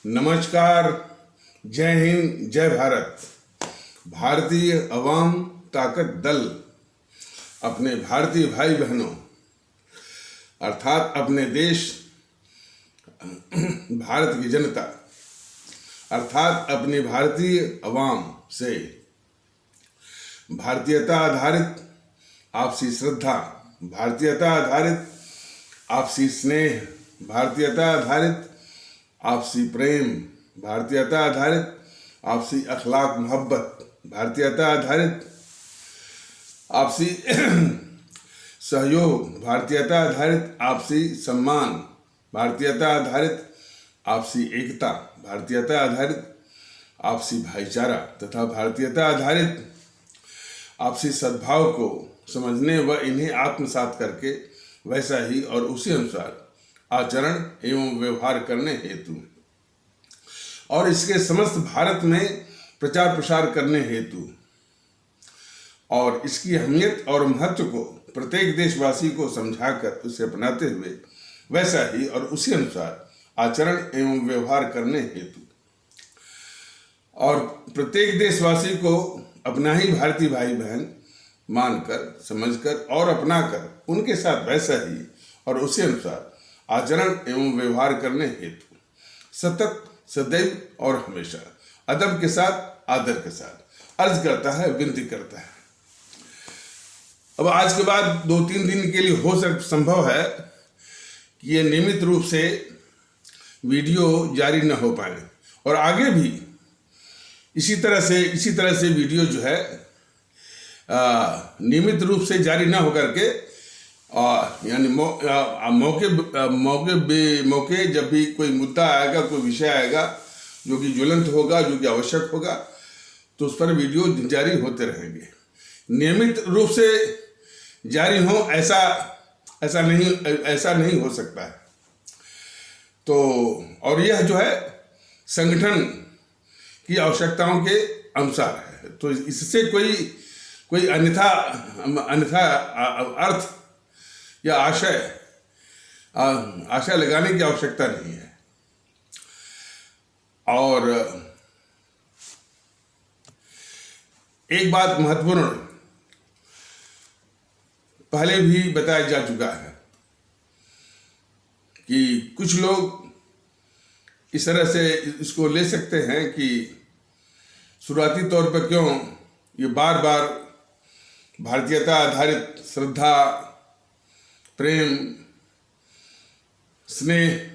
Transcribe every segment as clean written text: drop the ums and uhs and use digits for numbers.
नमस्कार। जय हिंद, जय भारत। भारतीय अवाम ताकत दल अपने भारतीय भाई बहनों अर्थात अपने देश भारत की जनता अर्थात अपनी भारतीय अवाम से भारतीयता आधारित आपसी श्रद्धा, भारतीयता आधारित आपसी स्नेह, भारतीयता आधारित आपसी प्रेम, भारतीयता आधारित आपसी अखलाक मोहब्बत, भारतीयता आधारित आपसी सहयोग, भारतीयता आधारित आपसी सम्मान, भारतीयता आधारित आपसी एकता, भारतीयता आधारित आपसी भाईचारा तथा भारतीयता आधारित आपसी सद्भाव को समझने व इन्हें आत्मसात करके वैसा ही और उसी अनुसार आचरण एवं व्यवहार करने हेतु और इसके समस्त भारत में प्रचार प्रसार करने हेतु और इसकी अहमियत और महत्व को प्रत्येक देशवासी को समझाकर उसे अपनाते हुए वैसा ही और उसी अनुसार आचरण एवं व्यवहार करने हेतु और प्रत्येक देशवासी को अपना ही भारतीय भाई बहन मानकर, समझकर और अपनाकर उनके साथ वैसा ही और उसी अनुसार आचरण एवं व्यवहार करने हेतु सतत, सदैव और हमेशा अदब के साथ, आदर के साथ अर्ज करता है, विनती करता है। अब आज के बाद 2-3 दिन के लिए संभव है कि ये नियमित रूप से वीडियो जारी न हो पाए और आगे भी इसी तरह से वीडियो जो है नियमित रूप से जारी न होकर के यानी मौके जब भी कोई मुद्दा आएगा, कोई विषय आएगा जो कि ज्वलंत होगा, जो कि आवश्यक होगा, तो उस पर वीडियो जारी होते रहेंगे। नियमित रूप से जारी हो ऐसा नहीं हो सकता है। तो और यह जो है संगठन की आवश्यकताओं के अनुसार है, तो इससे कोई अन्यथा अर्थ या आशा लगाने की आवश्यकता नहीं है। और एक बात महत्वपूर्ण पहले भी बताया जा चुका है कि कुछ लोग इस तरह से इसको ले सकते हैं कि शुरुआती तौर पर क्यों ये बार बार भारतीयता आधारित श्रद्धा, प्रेम, स्नेह,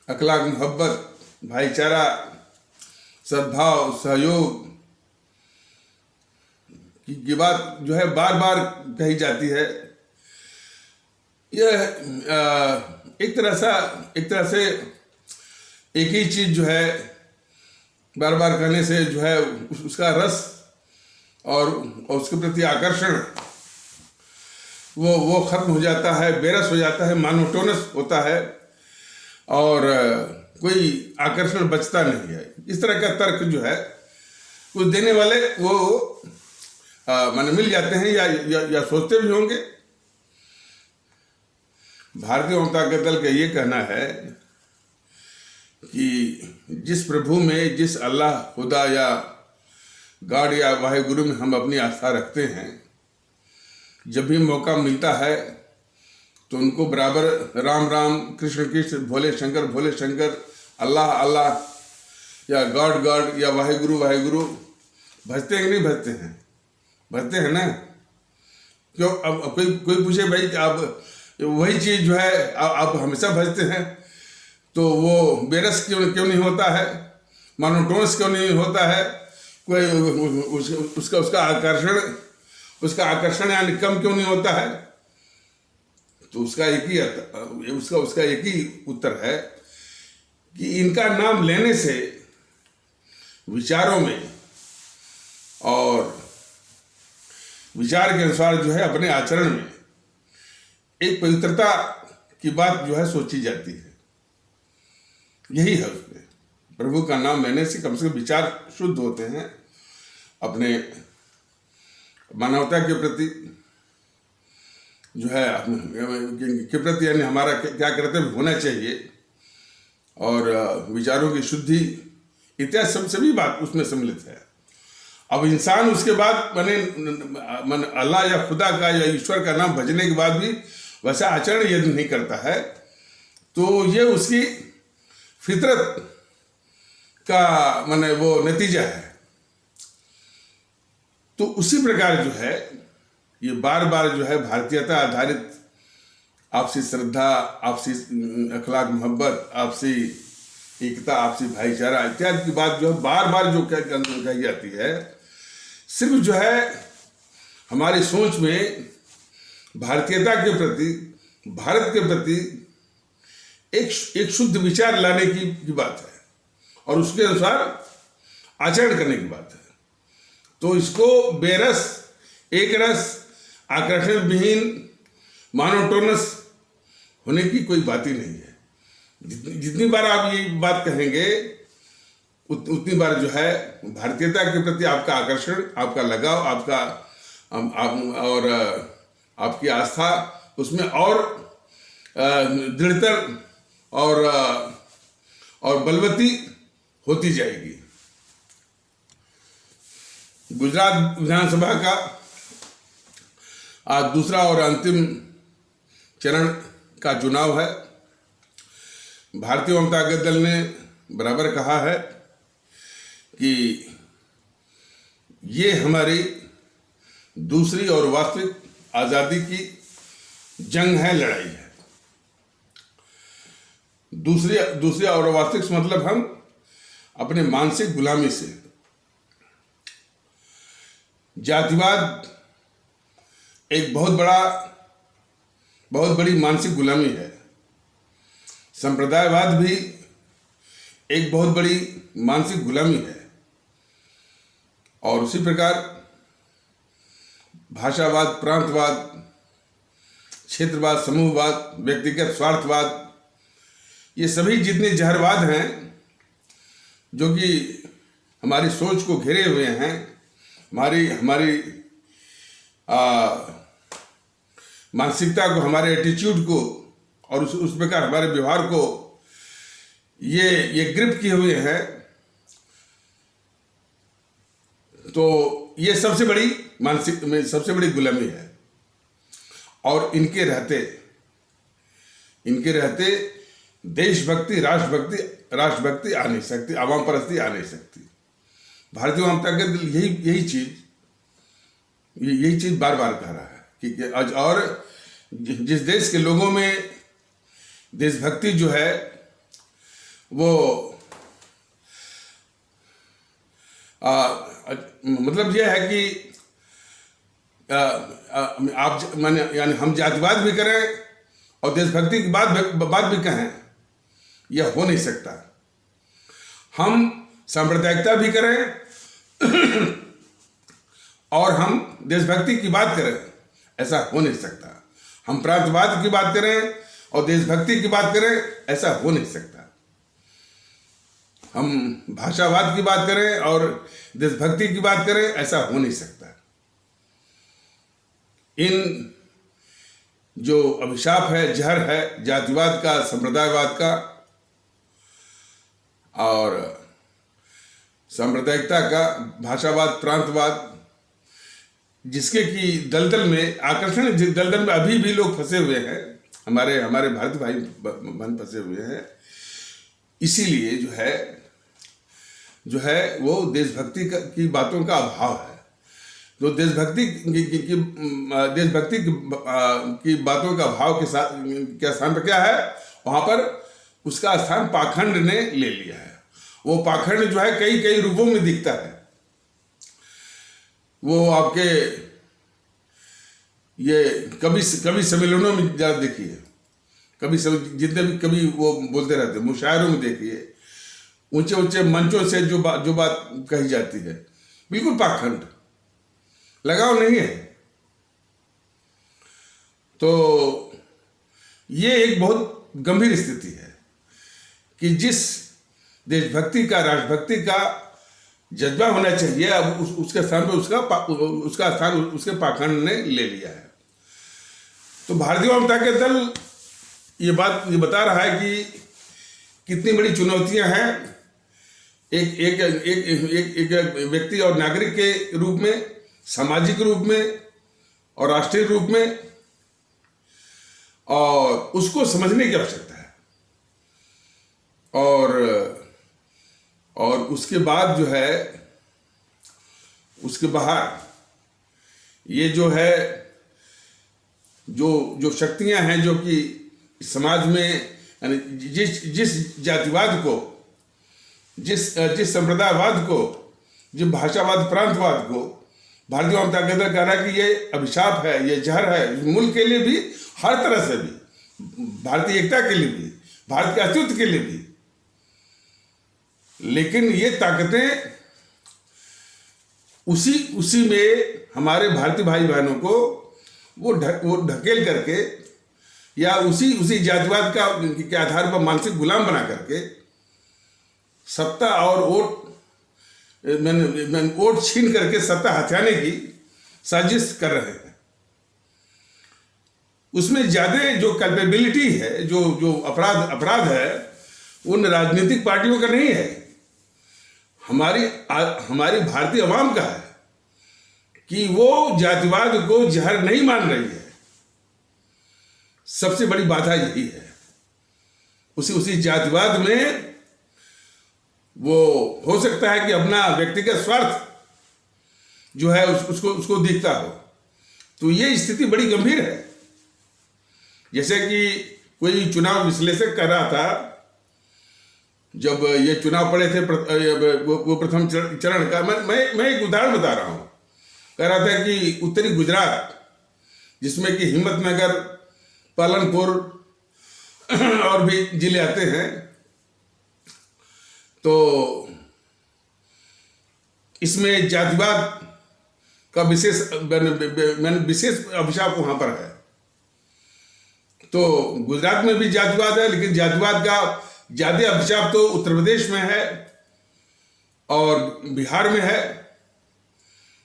अखलाक मोहब्बत, भाईचारा, सद्भाव, सहयोग की बात जो है बार बार कही जाती है। यह एक तरह से एक ही चीज जो है बार बार कहने से जो है उसका रस और उसके प्रति आकर्षण वो खत्म हो जाता है, बेरस हो जाता है, मोनोटोनस होता है और कोई आकर्षण बचता नहीं है। इस तरह का तर्क जो है कुछ देने वाले वो माने मिल जाते हैं या सोचते भी होंगे। भारतीय जनता दल का ये कहना है कि जिस प्रभु में, जिस अल्लाह, खुदा या गॉड या वाहेगुरु में हम अपनी आस्था रखते हैं, जब भी मौका मिलता है तो उनको बराबर राम राम, कृष्ण कृष्ण, भोले शंकर, अल्लाह अल्लाह या गॉड या वाहेगुरु भजते हैं कि नहीं भजते हैं? भजते हैं ना। क्यों? अब कोई पूछे भाई कि आप वही चीज़ जो है आप हमेशा भजते हैं तो वो बेरस क्यों नहीं होता है, मोनोटोनस क्यों नहीं होता है, कोई उसका आकर्षण यानी कम क्यों नहीं होता है? तो उसका एक ही उत्तर है कि इनका नाम लेने से विचारों में और विचार के अनुसार जो है अपने आचरण में एक पवित्रता की बात जो है सोची जाती है। यही है उसमें प्रभु का नाम लेने से कम से कम विचार शुद्ध होते हैं, अपने मानवता के प्रति जो है के प्रति यानी हमारा क्या कर्तव्य होना चाहिए और विचारों की शुद्धि इत्यादि सभी बात उसमें सम्मिलित है। अब इंसान उसके बाद मन अल्लाह या खुदा का या ईश्वर का नाम भजने के बाद भी वैसा आचरण यदि नहीं करता है तो ये उसकी फितरत का वो नतीजा है। तो उसी प्रकार जो है ये बार बार जो है भारतीयता आधारित आपसी श्रद्धा, आपसी अखलाक मोहब्बत, आपसी एकता, आपसी भाईचारा इत्यादि की बात जो है बार बार जो कही जाती है, सिर्फ जो है हमारी सोच में भारतीयता के प्रति, भारत के प्रति एक शुद्ध विचार लाने की बात है और उसके अनुसार आचरण करने की बात है। तो इसको बेरस, एक रस, आकर्षण विहीन, मोनोटोनस होने की कोई बात ही नहीं है। जितनी बार आप ये बात कहेंगे उतनी बार जो है भारतीयता के प्रति आपका आकर्षण, आपका लगाव, और आपकी आस्था उसमें और दृढ़तर और बलवती होती जाएगी। गुजरात विधानसभा का आज दूसरा और अंतिम चरण का चुनाव है। भारतीय जनता दल ने बराबर कहा है कि ये हमारी दूसरी और वास्तविक आज़ादी की जंग है, लड़ाई है। दूसरी और वास्तविक मतलब हम अपने मानसिक गुलामी से, जातिवाद एक बहुत बड़ी मानसिक गुलामी है। संप्रदायवाद भी एक बहुत बड़ी मानसिक गुलामी है। और उसी प्रकार भाषावाद, प्रांतवाद, क्षेत्रवाद, समूहवाद, व्यक्तिगत स्वार्थवाद, ये सभी जितने जहरवाद हैं जो कि हमारी सोच को घेरे हुए हैं, हमारी मानसिकता को, हमारे एटीट्यूड को और उस प्रकार हमारे व्यवहार को ये ग्रिप किए हुए हैं। तो ये सबसे बड़ी गुलामी है। और इनके रहते देशभक्ति, राष्ट्रभक्ति आ नहीं सकती, आवाम परस्ती आ नहीं सकती। भारतीय जनता दल यही चीज बार बार कह रहा है कि आज, और जिस देश के लोगों में देशभक्ति जो है वो मतलब यह है कि यानी हम जातिवाद भी करें और देशभक्ति की बात भी कहें, यह हो नहीं सकता। हम सांप्रदायिकता भी करें और हम देशभक्ति की बात करें, ऐसा हो नहीं सकता। हम प्रांतवाद की बात करें और देशभक्ति की बात करें, ऐसा हो नहीं सकता। हम भाषावाद की बात करें और देशभक्ति की बात करें, ऐसा हो नहीं सकता। इन जो अभिशाप है, जहर है जातिवाद का, संप्रदायवाद का और सांप्रदायिकता का, भाषावाद, प्रांतवाद, जिसके कि दलदल में आकर्षण, जिस दलदल में अभी भी लोग फंसे हुए हैं, हमारे भारतीय भाई बहन फंसे हुए हैं। इसीलिए जो है वो देशभक्ति की बातों का अभाव है। तो देशभक्ति की बातों का अभाव के साथ क्या स्थान पर क्या है, वहां पर उसका स्थान पाखंड ने ले लिया है। वो पाखंड जो है कई रूपों में दिखता है। वो आपके ये कभी सम्मेलनों में ज़्यादा देखिए, जितने भी कभी वो बोलते रहते हैं, मुशायरों में देखिए, ऊंचे मंचों से जो बात कही जाती है, बिल्कुल पाखंड, लगाव नहीं है। तो ये एक बहुत गंभीर स्थिति है कि जिस देशभक्ति का, राष्ट्रभक्ति का जज्बा होना चाहिए, अब उसके स्थान पर उसका स्थान उसके पाखंड ने ले लिया है। तो भारतीय जनता दल ये बता रहा है कि कितनी बड़ी चुनौतियां हैं एक एक एक एक, एक व्यक्ति और नागरिक के रूप में, सामाजिक रूप में और राष्ट्रीय रूप में, और उसको समझने की आवश्यकता है। और उसके बाद जो है, उसके बाहर ये जो है, जो शक्तियां हैं जो कि समाज में, यानी जिस जातिवाद को, जिस संप्रदायवाद को, जिस भाषावाद, प्रांतवाद को भारतीय जनता दल कह रहा है कि ये अभिशाप है, ये जहर है मुल्क के लिए भी, हर तरह से भी, भारतीय एकता के लिए भी, भारत के अस्तित्व के लिए भी। लेकिन ये ताकतें उसी में हमारे भारतीय भाई बहनों को वो ढकेल करके, या उसी जातिवाद के आधार पर मानसिक गुलाम बना करके सत्ता और वोट छीन करके सत्ता हथियाने की साजिश कर रहे हैं। उसमें ज्यादा जो कैपेबिलिटी है, जो अपराध है, उन राजनीतिक पार्टियों का नहीं है, हमारी भारतीय अवाम का है कि वो जातिवाद को जहर नहीं मान रही है। सबसे बड़ी बाधा यही है। उसी जातिवाद में वो हो सकता है कि अपना व्यक्तिगत स्वार्थ जो है उसको दिखता हो। तो ये स्थिति बड़ी गंभीर है। जैसे कि कोई चुनाव विश्लेषक कर रहा था, जब ये चुनाव पड़े थे वो प्रथम चरण का, मैं एक उदाहरण बता रहा हूं। कह रहा था कि उत्तरी गुजरात, जिसमें कि हिम्मतनगर, पालनपुर और भी जिले आते हैं, तो इसमें जातिवाद का विशेष अभिशाप वहां पर है। तो गुजरात में भी जातिवाद है, लेकिन जातिवाद का ज्यादा अभिशाप तो उत्तर प्रदेश में है और बिहार में है।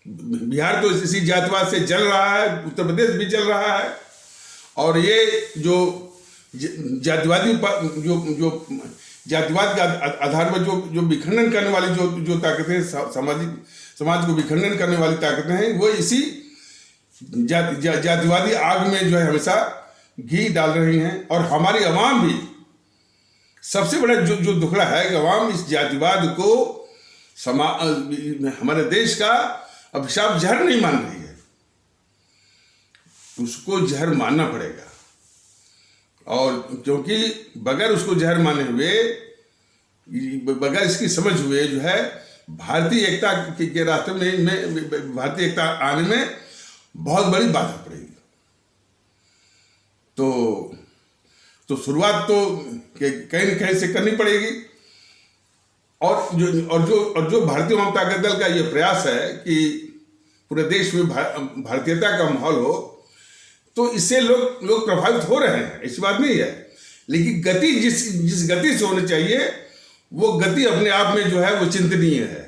बिहार तो इसी जातिवाद से जल रहा है, उत्तर प्रदेश भी जल रहा है। और ये जो जातिवादी जो जातिवाद के आधार पर जो विखंडन करने वाली जो ताकतें, समाज को विखंडन करने वाली ताकतें हैं, वो इसी जातिवादी आग में जो है हमेशा घी डाल रही हैं। और हमारी अवाम भी, सबसे बड़ा जो दुखड़ा है कि अवाम इस जातिवाद को हमारे देश का अभिशाप जहर नहीं मान रही है। उसको जहर मानना पड़ेगा, और क्योंकि बगैर उसको जहर माने हुए, बगैर इसकी समझ हुए जो है भारतीय एकता के रास्ते में भारतीय एकता आने में बहुत बड़ी बाधा पड़ेगी। तो शुरुआत तो कहीं न कहीं से करनी पड़ेगी। और जो भारतीय जनता दल का ये प्रयास है कि पूरे देश में भारतीयता का माहौल हो, तो इससे लोग प्रभावित हो रहे हैं, ऐसी बात नहीं है। लेकिन गति जिस गति से होनी चाहिए, वो गति अपने आप में जो है वो चिंतनीय है।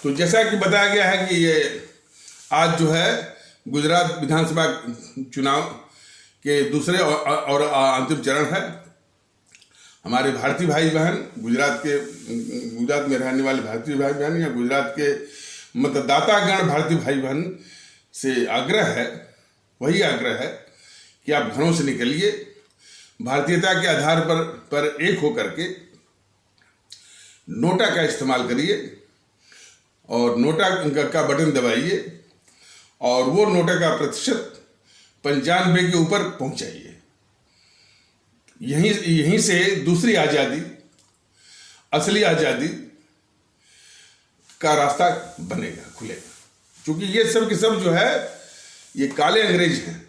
तो जैसा कि बताया गया है कि ये आज जो है गुजरात विधानसभा चुनाव के दूसरे और अंतिम चरण है। हमारे भारतीय भाई बहन, गुजरात में रहने वाले भारतीय भाई बहन या गुजरात के मतदातागण भारतीय भाई बहन से आग्रह है, वही आग्रह है कि आप घरों से निकलिए, भारतीयता के आधार पर एक होकर के नोटा का इस्तेमाल करिए और नोटा का बटन दबाइए और वो नोटा का प्रतिशत 95 के ऊपर पहुंचाइए। यहीं से दूसरी आज़ादी, असली आज़ादी का रास्ता बनेगा, खुलेगा। क्योंकि ये सब के सब जो है ये काले अंग्रेज हैं।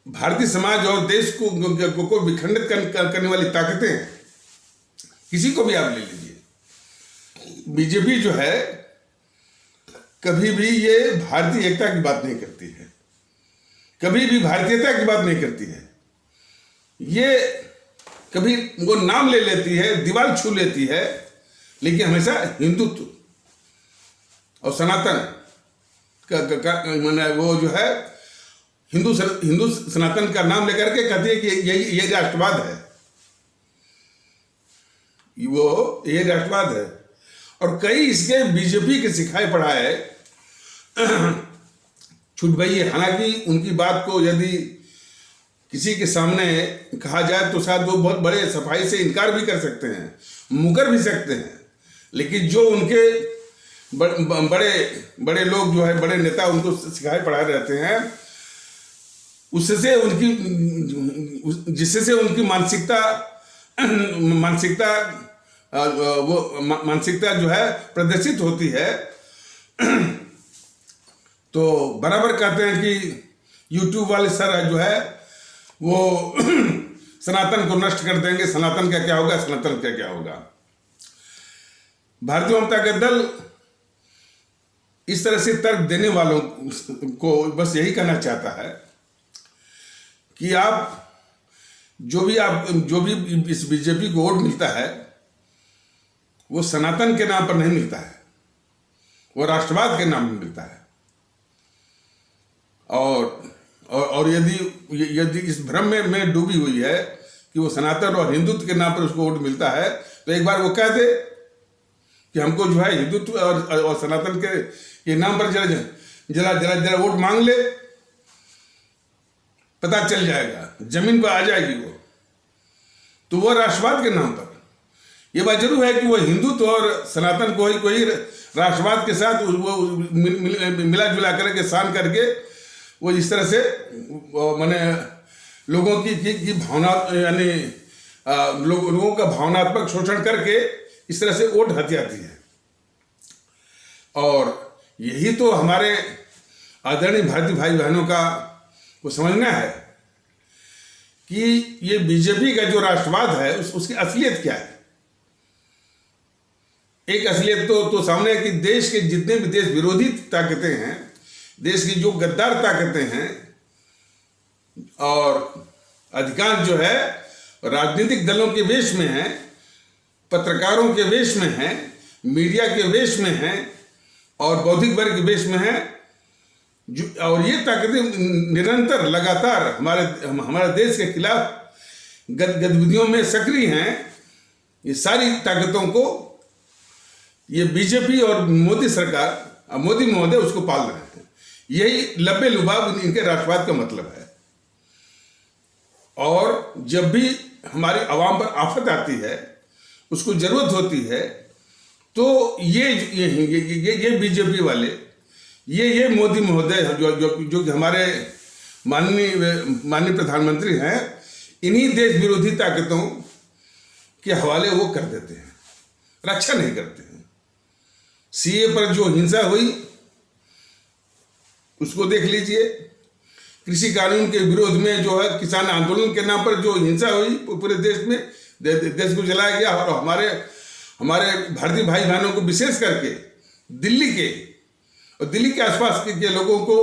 भारतीय समाज और देश को विखंडित करने वाली ताकतें हैं। किसी को भी आप ले लीजिए, बीजेपी जो है कभी भी ये भारतीय एकता की बात नहीं करती है, कभी भी भारतीयता की बात नहीं करती है। ये कभी वो नाम ले लेती है, दीवार छू लेती है, लेकिन हमेशा हिंदुत्व और सनातन का वो जो है हिंदू सनातन का नाम लेकर के कहती है कि ये राष्ट्रवाद है, ये राष्ट्रवाद है। और कई इसके बीजेपी के सिखाए पढ़ाए छूट गई है। हालांकि उनकी बात को यदि किसी के सामने कहा जाए तो शायद वो बहुत बड़े सफाई से इनकार भी कर सकते हैं, मुकर भी सकते हैं, लेकिन जो उनके बड़े बड़े लोग जो है, बड़े नेता उनको सिखाए पढ़ाए रहते हैं, उससे उनकी जिससे उनकी मानसिकता जो है प्रदर्शित होती है। तो बराबर कहते हैं कि यूट्यूब वाले सर जो है वो सनातन को नष्ट कर देंगे, सनातन का क्या होगा, सनातन का क्या होगा। भारतीय जनता दल इस तरह से तर्क देने वालों को बस यही कहना चाहता है कि जो भी इस बीजेपी को वोट मिलता है वो सनातन के नाम पर नहीं मिलता है, वो राष्ट्रवाद के नाम पर मिलता है। और यदि इस भ्रम में डूबी हुई है कि वो सनातन और हिंदुत्व के नाम पर उसको वोट मिलता है, तो एक बार वो कह दे कि हमको जो है हिंदुत्व और सनातन के नाम पर जरा वोट मांग ले, पता चल जाएगा, जमीन पर आ जाएगी वो। तो वो राष्ट्रवाद के नाम पर, ये बात जरूर है कि वो हिंदुत्व और सनातन को ही राष्ट्रवाद के साथ वो मिला जुला करके शान करके वो इस तरह से माने लोगों की भावना, यानी लोगों का भावनात्मक शोषण करके इस तरह से वोट हथियाती है। और यही तो हमारे आदरणीय भारतीय भाई बहनों का को समझना है कि ये बीजेपी का जो राष्ट्रवाद है उसकी असलियत क्या है। एक असलियत तो सामने है कि देश के जितने भी देश विरोधी ताकतें हैं, देश की जो गद्दार ताकतें हैं, और अधिकांश जो है राजनीतिक दलों के वेश में है, पत्रकारों के वेश में है, मीडिया के वेश में है और बौद्धिक वर्ग के वेश में है, और ये ताकतें निरंतर लगातार हमारे देश के खिलाफ गतिविधियों में सक्रिय हैं। ये सारी ताकतों को ये बीजेपी और मोदी सरकार, मोदी महोदय उसको पाल रहे हैं। यही लब्बे लुबाब इनके राष्ट्रवाद का मतलब है। और जब भी हमारी आवाम पर आफत आती है, उसको जरूरत होती है, तो ये बीजेपी वाले, ये मोदी महोदय जो हमारे माननीय प्रधानमंत्री हैं, इन्हीं देश विरोधी ताकतों के हवाले वो कर देते हैं, रक्षा नहीं करते हैं। सीए पर जो हिंसा हुई उसको देख लीजिए, कृषि कानून के विरोध में जो है किसान आंदोलन के नाम पर जो हिंसा हुई पूरे देश में, देश को जलाया गया। और हमारे भारतीय भाई बहनों को विशेष करके दिल्ली के आसपास के लोगों को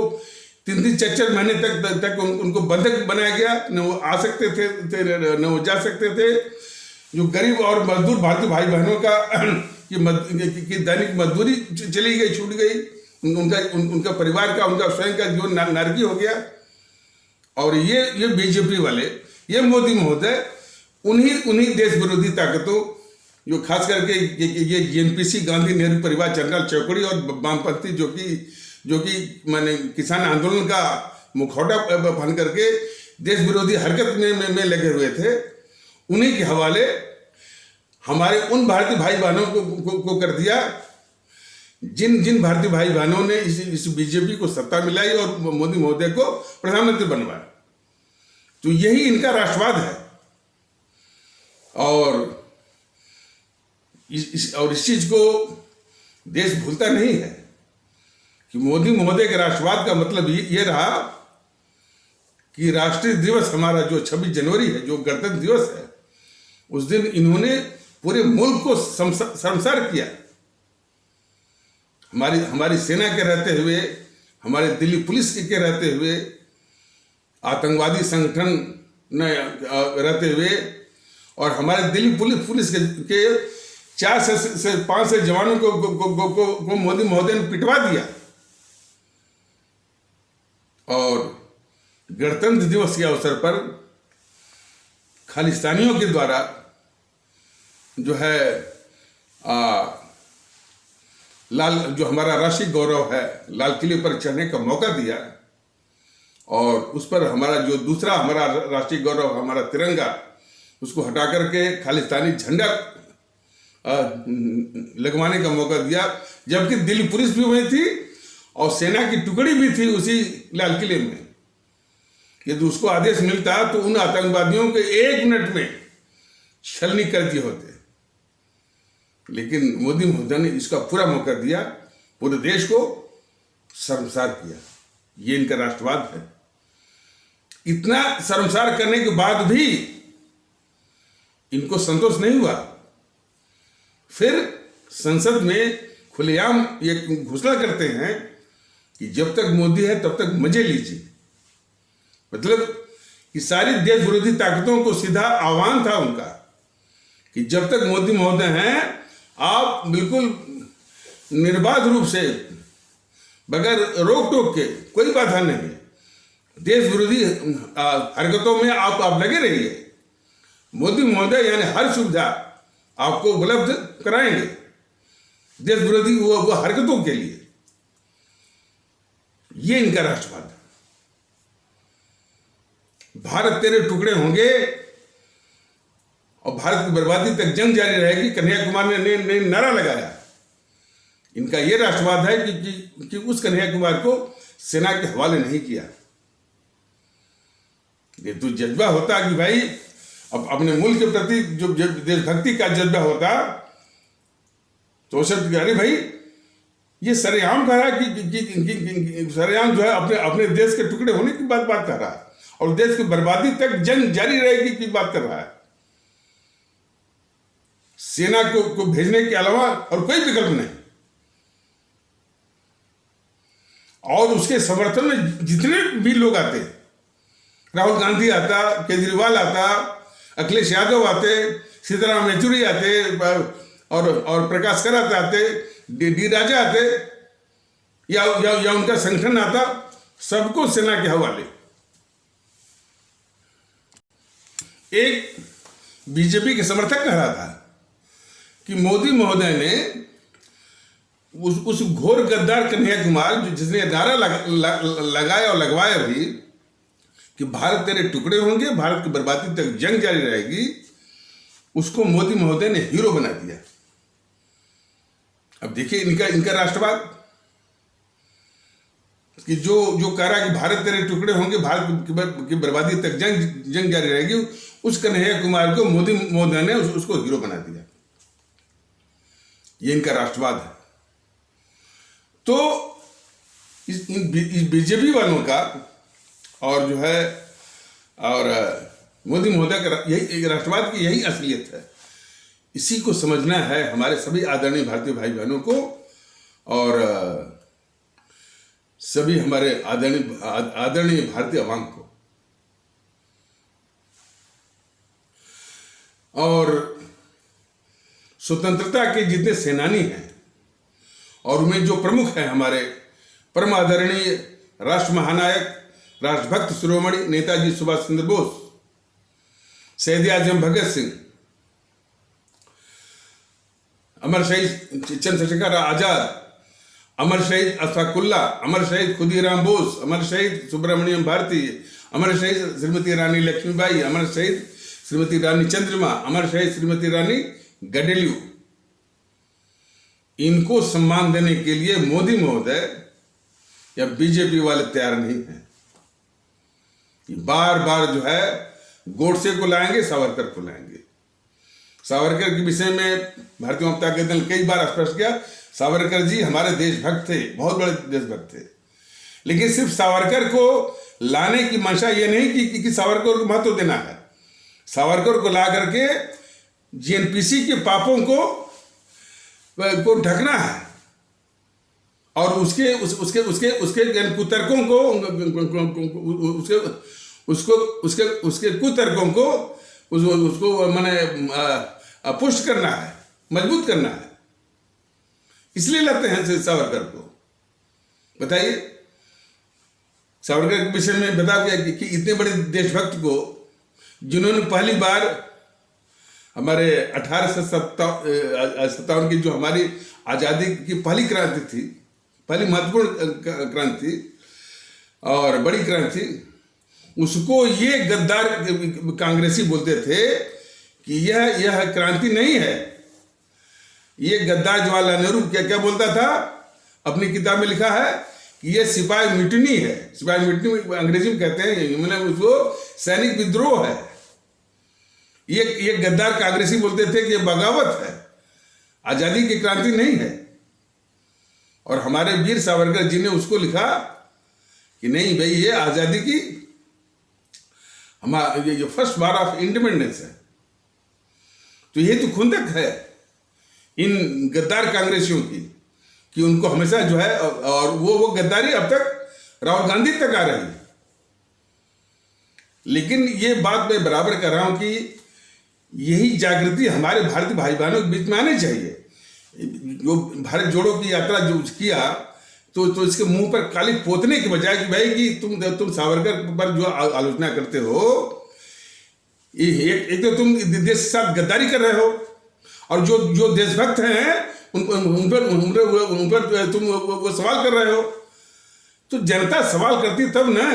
3-3, 4-4 महीने तक उनको बंधक बनाया गया। न वो आ सकते थे न वो जा सकते थे। जो गरीब और मजदूर भारतीय भाई बहनों का की दैनिक मजदूरी चली गई, छूट गई, उनका परिवार का, उनका स्वयं का जीवन नारकी हो गया। और ये बीजेपी वाले, ये मोदी महोदय उन्हीं देश विरोधी ताकतों, जो खास करके ये जेएनपीसी, गांधी नेहरू परिवार, जनरल चौकड़ी और वामपंथी जो कि माने किसान आंदोलन का मुखौटा पहन करके देश विरोधी हरकत में लगे हुए थे, उन्हीं के हवाले हमारे उन भारतीय भाई बहनों को कर दिया जिन भारतीय भाई बहनों ने इस बीजेपी को सत्ता मिलाई और मोदी महोदय को प्रधानमंत्री बनवाया। तो यही इनका राष्ट्रवाद है। और इस चीज को देश भूलता नहीं है कि मोदी महोदय के राष्ट्रवाद का मतलब ये रहा कि राष्ट्रीय दिवस हमारा जो 26 जनवरी है, जो गणतंत्र दिवस है, उस दिन इन्होंने पूरे मुल्क को शर्मसार किया। हमारी सेना के रहते हुए, हमारे दिल्ली पुलिस के रहते हुए, आतंकवादी संगठन में रहते हुए, और हमारे दिल्ली पुलिस के 4 से 5 जवानों को मोदी महोदय ने पिटवा दिया। और गणतंत्र दिवस के अवसर पर खालिस्तानियों के द्वारा जो है जो हमारा राष्ट्रीय गौरव है लाल किले पर चढ़ने का मौका दिया, और उस पर हमारा जो दूसरा हमारा राष्ट्रीय गौरव हमारा तिरंगा, उसको हटा करके खालिस्तानी झंडा लगवाने का मौका दिया, जबकि दिल्ली पुलिस भी वही थी और सेना की टुकड़ी भी थी उसी लाल किले में। यदि उसको आदेश मिलता तो उन आतंकवादियों के 1 मिनट में छलनी कर दिए होते, लेकिन मोदी महोदय ने इसका पूरा मौका दिया, पूरे देश को शर्मसार किया। ये इनका राष्ट्रवाद है। इतना शर्मसार करने के बाद भी इनको संतोष नहीं हुआ, फिर संसद में खुलेआम ये घोषणा करते हैं कि जब तक मोदी है तब तक मजे लीजिए। मतलब कि सारी देश विरोधी ताकतों को सीधा आह्वान था उनका कि जब तक मोदी महोदय हैं आप बिल्कुल निर्बाध रूप से बगैर रोक टोक के, कोई बाधा नहीं, देश विरोधी हरकतों में आप लगे रहिए। मोदी महोदय यानी हर सुविधा आपको उपलब्ध कराएंगे देश विरोधी वो हरकतों के लिए। ये इनका राष्ट्रवाद है। भारत तेरे टुकड़े होंगे और भारत की बर्बादी तक जंग जारी रहेगी, कन्हैया ने नारा लगाया। इनका यह राष्ट्रवाद है कि उस कन्हैया कुमार को सेना के हवाले नहीं किया। ये तो जज्बा होता कि भाई अब अपने मुल्क के प्रति जो देशभक्ति का जज्बा होता तो अरे भाई ये सरेआम कह रहा है कि सरेआम जो है अपने देश के टुकड़े होने की बात कर रहा है और देश की बर्बादी तक जंग जारी रहेगी की बात कर रहा है। सेना को भेजने के अलावा और कोई विकल्प नहीं। और उसके समर्थन में जितने भी लोग आते, राहुल गांधी आता, केजरीवाल आता, अखिलेश यादव आते, सीताराम येचुरी आते और प्रकाश करात आते, डी राजा आते या उनका संगठन आता, सबको सेना के हवाले। एक बीजेपी के समर्थक कह रहा था कि मोदी महोदय ने उस घोर गद्दार कन्हैया कुमार जिसने नारा लगाया और लगवाया भी कि भारत तेरे टुकड़े होंगे, भारत की बर्बादी तक जंग जारी रहेगी, उसको मोदी महोदय ने हीरो बना दिया। अब देखिए इनका राष्ट्रवाद कि जो कह रहा है कि भारत तेरे टुकड़े होंगे, भारत की बर्बादी तक जंग जारी रहेगी, उस कन्हैया कुमार को मोदी महोदय ने उसको हीरो बना दिया। ये इनका राष्ट्रवाद है। तो इस बीजेपी वालों का और जो है और मोदी महोदय का यही राष्ट्रवाद की यही असलियत है। इसी को समझना है हमारे सभी आदरणीय भारतीय भाई बहनों को और सभी हमारे आदरणीय भारतीय अवाम को। और स्वतंत्रता के जितने सेनानी हैं और उनमें जो प्रमुख हैं हमारे परम आदरणीय राष्ट्र महानायक, राष्ट्रभक्त शिरोमणि नेताजी सुभाष चंद्र बोस, शहीद आजम भगत सिंह, अमर शहीद चंद्रशेखर आजाद, अमर शहीद अशफाकुल्ला, अमर शहीद खुदीराम बोस, अमर शहीद सुब्रमण्यम भारती, अमर शहीद श्रीमती रानी लक्ष्मीबाई, अमर शहीद श्रीमती रानी चंद्रमा, अमर शहीद श्रीमती रानी गडेलियू, इनको सम्मान देने के लिए मोदी महोदय या बीजेपी वाले तैयार नहीं हैं। बार बार जो है गोडसे को लाएंगे, सावरकर को लाएंगे। सावरकर के विषय में भारतीय जनता पार्टी ने कई बार स्पष्ट किया, सावरकर जी हमारे देशभक्त थे, बहुत बड़े देशभक्त थे, लेकिन सिर्फ सावरकर को लाने की मंशा ये नहीं कि सावरकर को महत्व देना है। सावरकर को ला करके जीएनपीसी के पापों को ढकना है और उसके कुतर्कों को उसके कुतर्कों को उसको माने पुष्ट करना है, मजबूत करना है। इसलिए लाते हैं सावरकर को। बताइए, सावरकर के विषय में बता गया कि इतने बड़े देशभक्त को जिन्होंने पहली बार हमारे 1857 की जो हमारी आज़ादी की पहली क्रांति थी, पहली महत्वपूर्ण क्रांति और बड़ी क्रांति, उसको ये गद्दार कांग्रेसी बोलते थे कि यह क्रांति नहीं है। ये गद्दार जवाहरलाल नेहरू क्या बोलता था, अपनी किताब में लिखा है कि यह सिपाही म्यूटिनी है। सिपाही म्यूटिनी अंग्रेजी में कहते हैं, मतलब उसको सैनिक विद्रोह है। ये गद्दार कांग्रेसी बोलते थे कि ये बगावत है, आजादी की क्रांति नहीं है। और हमारे वीर सावरकर जी ने उसको लिखा कि नहीं भाई, ये आजादी की हमारे ये फर्स्ट वार ऑफ इंडिपेंडेंस है। तो ये तो खुंदक है इन गद्दार कांग्रेसियों की कि उनको हमेशा जो है, और वो गद्दारी अब तक राहुल गांधी तक आ रही है। लेकिन ये बात मैं बराबर कर रहा हूं कि यही जागृति हमारे भारतीय भाई बहनों के बीच में आनी चाहिए। जो भारत जोड़ो की यात्रा जो किया, तो इसके मुंह पर काली पोतने के बजाय कि भाई कि तुम सावरकर पर जो आलोचना करते हो, एक तो तुम देश के साथ गद्दारी कर रहे हो, और जो देशभक्त हैं उन पर तुम वो सवाल कर रहे हो। तो जनता सवाल करती तब ना,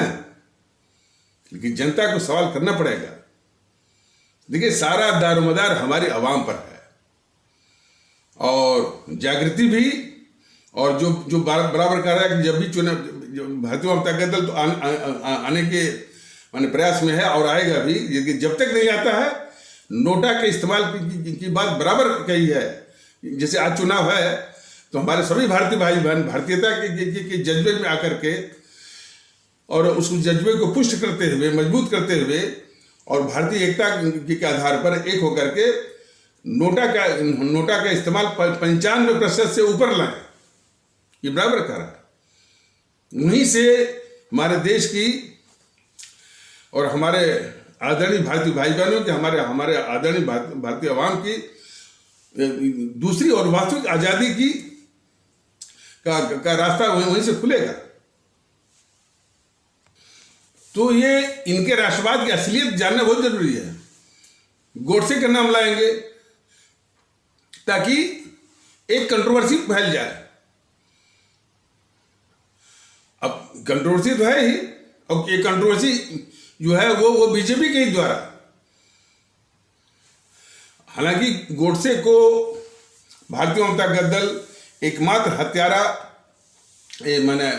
लेकिन जनता को सवाल करना पड़ेगा। देखिए, सारा दारोमदार हमारी आवाम पर है, और जागृति भी, और जो बराबर कर रहा है कि जब भी चुनाव, भारतीय जनता दल तो आने के माने प्रयास में है और आएगा भी। जब तक नहीं आता है, नोटा के इस्तेमाल की बात बराबर कही है। जैसे आज चुनाव है, तो हमारे सभी भारतीय भाई बहन भारतीयता के जज्बे में आकर के, और उस जज्बे को पुष्ट करते हुए, मजबूत करते हुए, और भारतीय एकता के आधार पर एक होकर के नोटा का इस्तेमाल 95% से ऊपर लाए। ये बराबर कर रहा है। वहीं से हमारे देश की और हमारे आदरणीय भारतीय भाई बहनों के, हमारे आदरणीय भारतीय आवाम की दूसरी और वास्तविक आजादी की का रास्ता वहीं से खुलेगा। तो ये इनके राष्ट्रवाद की असलियत जानना बहुत जरूरी है। गोडसे का नाम लाएंगे ताकि एक कंट्रोवर्सी फैल जाए। अब कंट्रोवर्सी तो है ही, और ये कंट्रोवर्सी जो है वो बीजेपी के ही द्वारा। हालांकि गोडसे को भारतीय जनता दल एकमात्र हत्यारा, माने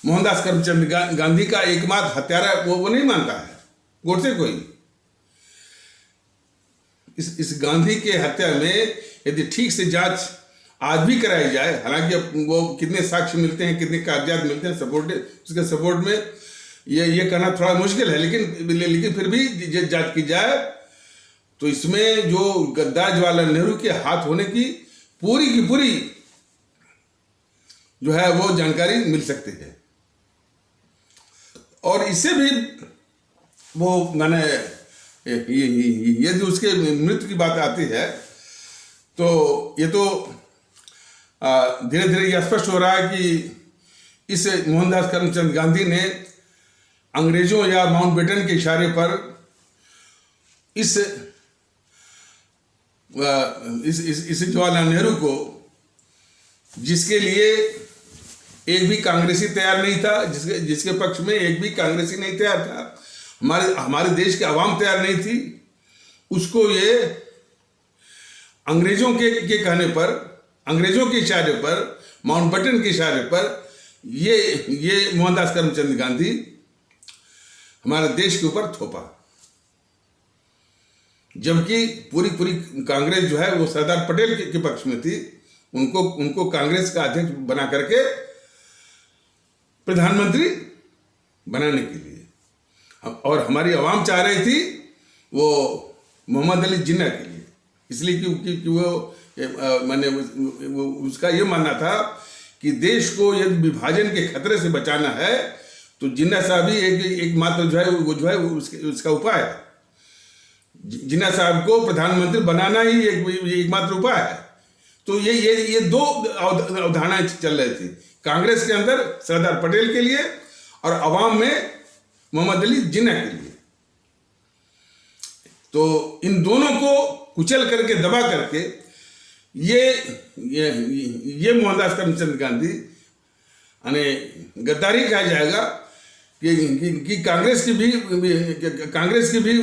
मोहनदास करमचंद गांधी का एकमात्र हत्यारा वो नहीं मानता है गोडसे को ही। इस गांधी के हत्या में यदि ठीक से जांच आज भी कराई जाए, हालांकि अब वो कितने साक्ष्य मिलते हैं, कितने कागजात मिलते हैं उसके सपोर्ट में, ये कहना थोड़ा मुश्किल है। लेकिन फिर भी जांच की जाए तो इसमें जो गद्दार जवाहरलाल नेहरू के हाथ होने की पूरी जो है वो जानकारी मिल सकती है। और इससे भी वो माने यदि उसके मृत्यु की बात आती है, तो ये तो धीरे धीरे यह स्पष्ट हो रहा है कि इस मोहनदास करमचंद गांधी ने अंग्रेजों या माउंटबेटन के इशारे पर इस जवाहरलाल नेहरू को, जिसके लिए एक भी कांग्रेसी तैयार नहीं था, जिसके पक्ष में एक भी कांग्रेसी नहीं तैयार था, हमारे देश के आवाम तैयार नहीं थी, उसको ये अंग्रेजों के कहने पर, अंग्रेजों के इशारे पर, माउंटबेटन के इशारे पर ये मोहनदास करमचंद गांधी हमारे देश के ऊपर थोपा। जबकि पूरी कांग्रेस जो है वो सरदार पटेल के पक्ष में थी। उनको कांग्रेस का अध्यक्ष बना करके प्रधानमंत्री बनाने के लिए, और हमारी आवाम चाह रही थी वो मोहम्मद अली जिन्ना के लिए, इसलिए कि वो माने उसका ये मानना था कि देश को यदि विभाजन के खतरे से बचाना है तो जिन्ना साहब ही एक मात्र जो है उसका उपाय है। जिन्ना साहब को प्रधानमंत्री बनाना ही एक मात्र उपाय है। तो ये दो अवधारणाएं चल रही थी कांग्रेस के अंदर, सरदार पटेल के लिए और अवाम में मोहम्मद अली जिन्ना के लिए। तो इन दोनों को कुचल करके, दबा करके ये मोहनदास करमचंद गांधी यानी गद्दारी कहा जाएगा कि कांग्रेस की भी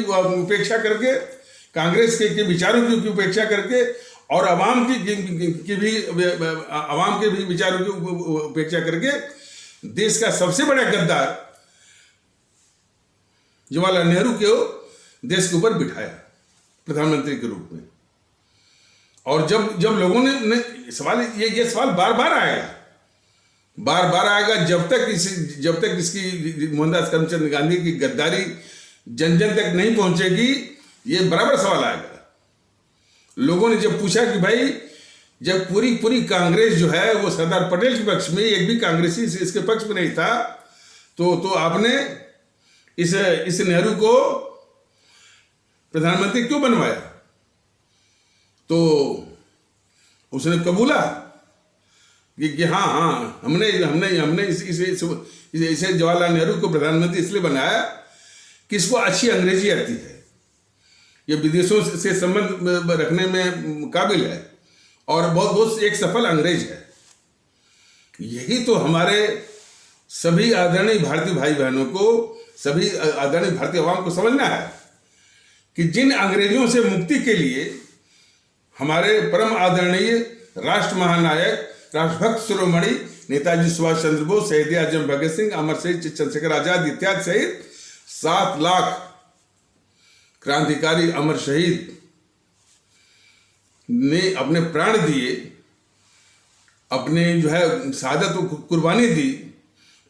उपेक्षा करके, कांग्रेस के विचारों की उपेक्षा करके और अवाम के भी विचारों की उपेक्षा करके देश का सबसे बड़ा गद्दार जवाहरलाल नेहरू को देश के ऊपर बिठाया प्रधानमंत्री के रूप में। और जब लोगों ने सवाल, ये सवाल बार बार आएगा जब तक इसकी मोहनदास करमचंद गांधी की गद्दारी जन जन तक नहीं पहुंचेगी, ये बराबर सवाल आएगा। लोगों ने जब पूछा कि भाई जब पूरी कांग्रेस जो है वो सरदार पटेल के पक्ष में, एक भी कांग्रेसी इसके पक्ष में नहीं था, तो आपने इस नेहरू को प्रधानमंत्री क्यों बनवाया? तो उसने कबूला कि हाँ हमने इसे जवाहरलाल नेहरू को प्रधानमंत्री इसलिए बनाया कि इसको अच्छी अंग्रेजी आती है, ये विदेशों से संबंध रखने में काबिल है और बहुत एक सफल अंग्रेज है। यही तो हमारे सभी आदरणीय भारतीय भाई बहनों को, सभी आदरणीय भारतीय आवाम को समझना है कि जिन अंग्रेजों से मुक्ति के लिए हमारे परम आदरणीय राष्ट्र महानायक, राष्ट्रभक्त शिरोमणि नेताजी सुभाष चंद्र बोस, शहीद आजम भगत सिंह, अमर शहीद चंद्रशेखर आजाद इत्यादि सहित 7 लाख क्रांतिकारी अमर शहीद ने अपने प्राण दिए, अपने जो है शहादत को कुर्बानी दी,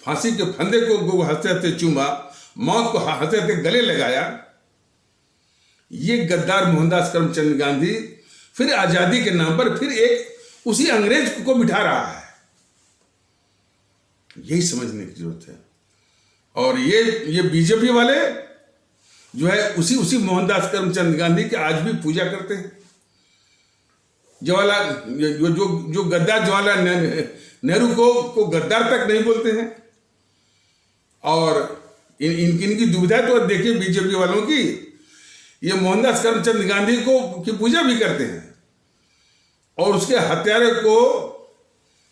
फांसी के फंदे को हंसते हंसते चूमा, मौत को हंसते हंसते गले लगाया। ये गद्दार मोहनदास करमचंद गांधी फिर आजादी के नाम पर फिर एक उसी अंग्रेज को बिठा रहा है। यही समझने की जरूरत है। और ये बीजेपी वाले जो है उसी मोहनदास करमचंद गांधी की आज भी पूजा करते हैं। जवाहरलाल जो गद्दार जवाहरलाल नेहरू को गद्दार तक नहीं बोलते हैं। और इनकी दुविधा तो देखिए बीजेपी वालों की, ये मोहनदास करमचंद गांधी की पूजा भी करते हैं और उसके हत्यारे को,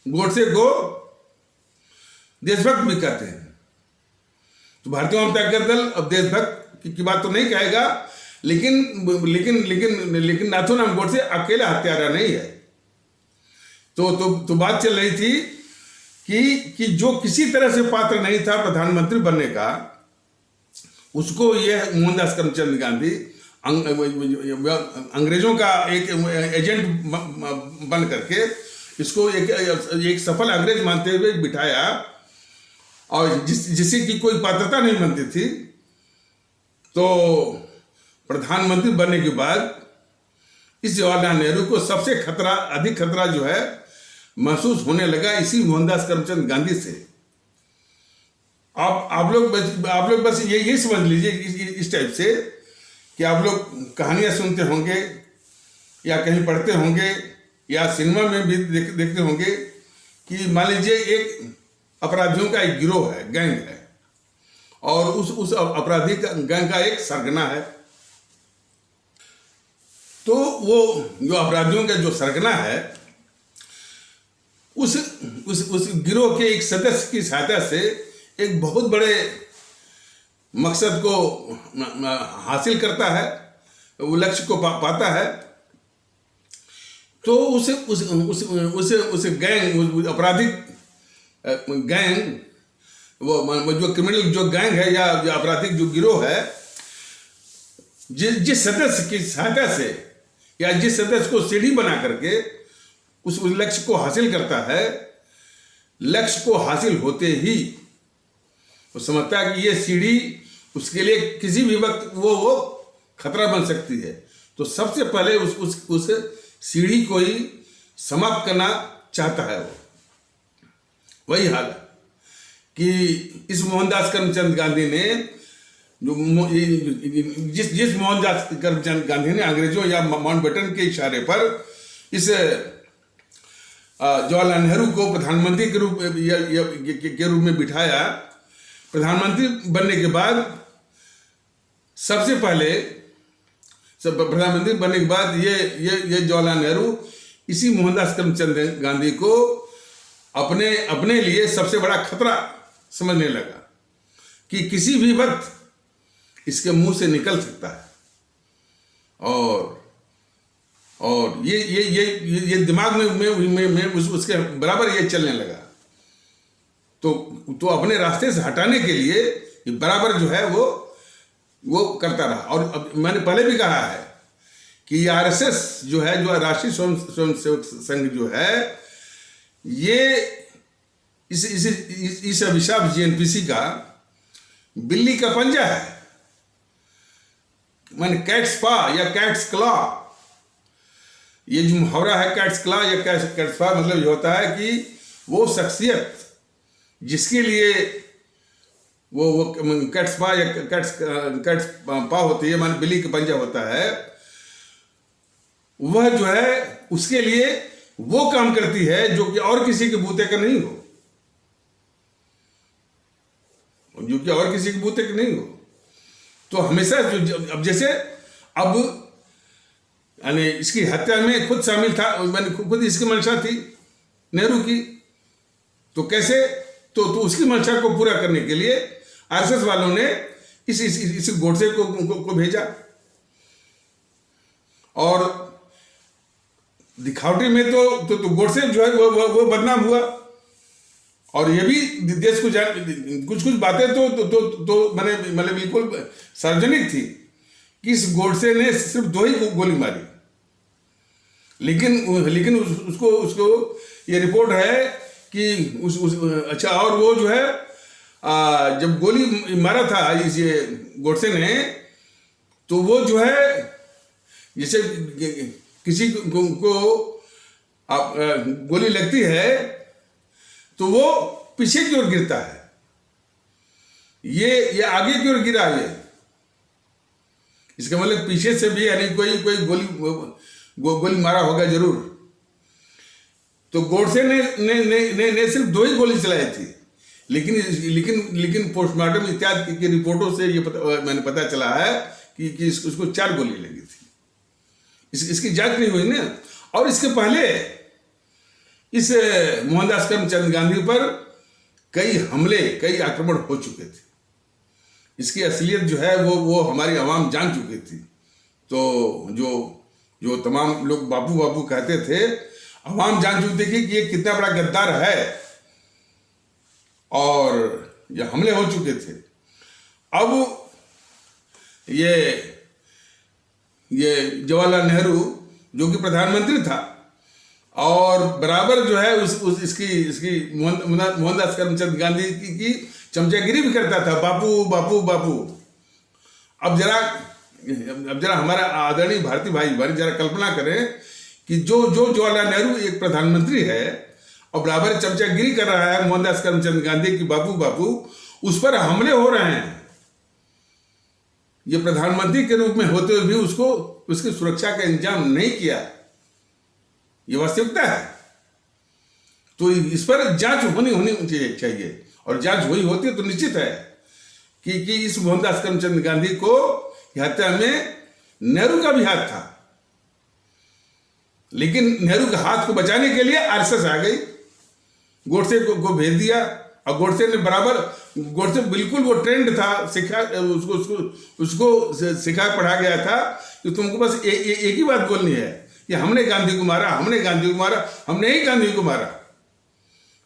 गोडसे को देशभक्त भी कहते हैं। तो भारतीय जनता दल अब देशभक्त की बात तो नहीं कहेगा, लेकिन नाथूराम गोडसे अकेला हत्यारा नहीं है। तो बात चल रही थी कि जो किसी तरह से पात्र नहीं था प्रधानमंत्री बनने का, उसको यह मोहनदास करमचंद गांधी अंग्रेजों का एक एजेंट बन करके इसको एक सफल अंग्रेज मानते हुए बिठाया। और जिसकी की कोई पात्रता नहीं बनती थी, तो प्रधानमंत्री बनने के बाद इस जवाहरलाल नेहरू को सबसे अधिक खतरा जो है महसूस होने लगा इसी मोहनदास करमचंद गांधी से। आप लोग बस यही समझ लीजिए इस टाइप से कि आप लोग कहानियां सुनते होंगे या कहीं पढ़ते होंगे या सिनेमा में भी देखते होंगे कि मान लीजिए एक अपराधियों का एक गिरोह है, गैंग है, और उस अपराधी का गैंग का एक सरगना है। तो वो जो अपराधियों का जो सरगना है, उस गिरोह के एक सदस्य की सहायता से एक बहुत बड़े मकसद को हासिल करता है, वो लक्ष्य को पाता है। तो उसे गैंग, आपराधिक गैंग, वो जो क्रिमिनल जो गैंग है या जो आपराधिक जो गिरोह है, जिस सदस्य की सहायता से या जिस सदस्य को सीढ़ी बना करके उस लक्ष्य को हासिल करता है, लक्ष्य को हासिल होते ही वो समझता है कि ये सीढ़ी उसके लिए किसी भी वक्त वो खतरा बन सकती है। तो सबसे पहले उस सीढ़ी को ही समाप्त करना चाहता है वो। वही हाल है कि इस मोहनदास करमचंद गांधी ने जिस मोहनदास करमचंद गांधी ने अंग्रेजों या माउंटबेटन के इशारे पर इस जवाहरलाल नेहरू को प्रधानमंत्री के रूप में बिठाया, प्रधानमंत्री बनने के बाद सबसे पहले प्रधानमंत्री बनने के बाद ये जवाहरलाल नेहरू इसी मोहनदास करमचंद गांधी को अपने लिए सबसे बड़ा खतरा समझने लगा कि किसी भी वक्त इसके मुंह से निकल सकता है। और ये दिमाग में उसके बराबर ये चलने लगा। तो अपने रास्ते से हटाने के लिए ये बराबर जो है वो करता रहा। और अब मैंने पहले भी कहा है कि आरएसएस जो है, जो राष्ट्रीय स्वयंसेवक संघ जो है, ये इस अभिशाप जीएनपीसी का बिल्ली का पंजा है। माने कैट्स पा या कैट्स क्लॉ, ये जो मुहावरा है कैट्स क्लॉ या कैट्स पा, मतलब ये होता है कि वो शख्सियत जिसके लिए वो कैट्स पा या कैट्स पा होती है, माने बिल्ली का पंजा होता है, वह जो है उसके लिए वो काम करती है जो कि और किसी के बूते का नहीं हो, जो कि और किसी के बूते का नहीं हो। तो हमेशा अब जैसे अब यानी इसकी हत्या में खुद शामिल था, मैंने खुद इसकी मंशा थी नेहरू की, तो कैसे तो उसकी मंशा को पूरा करने के लिए आरएसएस वालों ने इस गोडसे को भेजा। और दिखावटी में तो गोडसे जो है वो बदनाम हुआ। और ये भी देश को कुछ बातें तो मैंने बिल्कुल सार्वजनिक थी कि इस गोडसे ने सिर्फ 2 ही गोली मारी, लेकिन उसको ये रिपोर्ट है कि अच्छा, और वो जो है जब गोली मारा था ये गोडसे ने, तो वो जो है जैसे किसी को आप गोली लगती है तो वो पीछे की ओर गिरता है, ये आगे की ओर गिरा। ये इसका मतलब पीछे से भी यानी कोई गोली मारा होगा जरूर। तो गोडसे ने सिर्फ 2 ही गोली चलाई थी, लेकिन पोस्टमार्टम इत्यादि की रिपोर्टों से ये मैंने पता चला है कि उसको 4 गोली लगी थी। इसकी जांच नहीं हुई ना। और इसके पहले इस मोहनदास करमचंद गांधी पर कई आक्रमण हो चुके थे। इसकी असलियत जो है वो हमारी आवाम जान चुकी थी। तो जो तमाम लोग बापू बापू कहते थे, आवाम जान चुकी थी कि ये कितना बड़ा गद्दार है, और ये हमले हो चुके थे। अब ये जवाहरलाल नेहरू जो कि प्रधानमंत्री था और बराबर जो है इसकी मोहनदास करमचंद गांधी की चमचागिरी भी करता था, बापू बापू बापू। अब जरा हमारा आदरणीय भारतीय भाई जरा कल्पना करें कि जो जवाहरलाल नेहरू एक प्रधानमंत्री है और बराबर चमचागिरी कर रहा है मोहनदास करमचंद गांधी की बापू बापू, उस पर हमले हो रहे हैं। ये प्रधानमंत्री के रूप में होते हुए भी उसकी सुरक्षा का इंतजाम नहीं किया, ये वास्तविकता है। तो इस पर जांच होनी चाहिए, और जांच हुई होती है तो निश्चित है कि इस मोहनदास करमचंद गांधी को हत्या में नेहरू का भी हाथ था। लेकिन नेहरू के हाथ को बचाने के लिए आरएसएस आ गई, गोडसे को भेज दिया। और गोडसे बिल्कुल वो ट्रेंड था, उसको सिखा पढ़ा गया था कि तुमको बस एक ही बात बोलनी है कि हमने गांधी को मारा, हमने ही गांधी को मारा।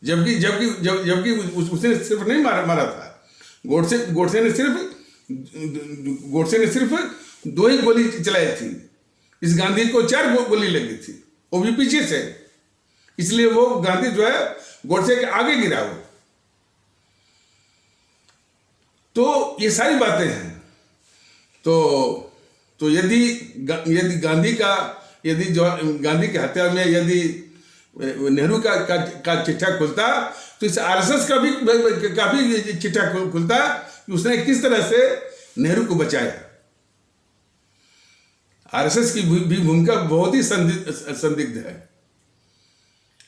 जबकि उसने सिर्फ नहीं मारा था, गोडसे ने सिर्फ 2 ही गोली चलाई थी। इस गांधी को 4 गोली लगी थी, वो भी पीछे से। इसलिए वो गांधी जो है गोडसे के आगे गिरा वो। तो ये सारी बातें हैं। तो यदि गांधी की हत्या में यदि नेहरू का चिट्ठा खुलता, तो इस आरएसएस का भी काफी चिट्ठा खुलता कि उसने किस तरह से नेहरू को बचाया। आरएसएस की भी भूमिका बहुत ही संदिग्ध है।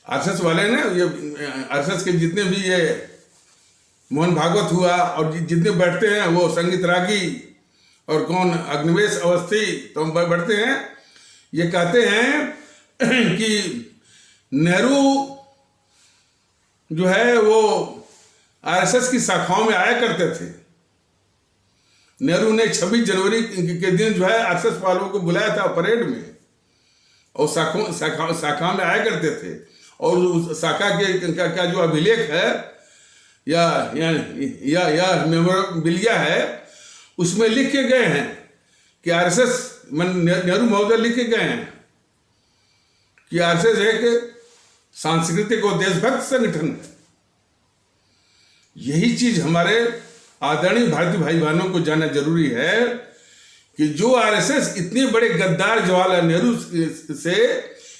आरएसएस वाले ने आरएसएस के जितने भी ये मोहन भागवत हुआ, और जितने बैठते हैं वो संगीत रागी और कौन अग्निवेश अवस्थी तो बैठते हैं, ये कहते हैं कि नेहरू जो है वो आरएसएस की शाखाओं में आया करते थे। नेहरू ने 26 जनवरी के दिन जो है आरएसएस वालों को बुलाया था परेड में, और शाखाओं में आया करते थे। और उस शाखा के का जो अभिलेख है या मेमोरेबिलिया है, उसमें लिख के गए हैं कि आरएसएस नेहरू महोदय लिख के गए हैं कि आरएसएस एक सांस्कृतिक और देशभक्त संगठन है। यही चीज हमारे आदरणीय भारतीय भाई बहनों को जानना जरूरी है कि जो आरएसएस इतने बड़े गद्दार जवाहरलाल नेहरू से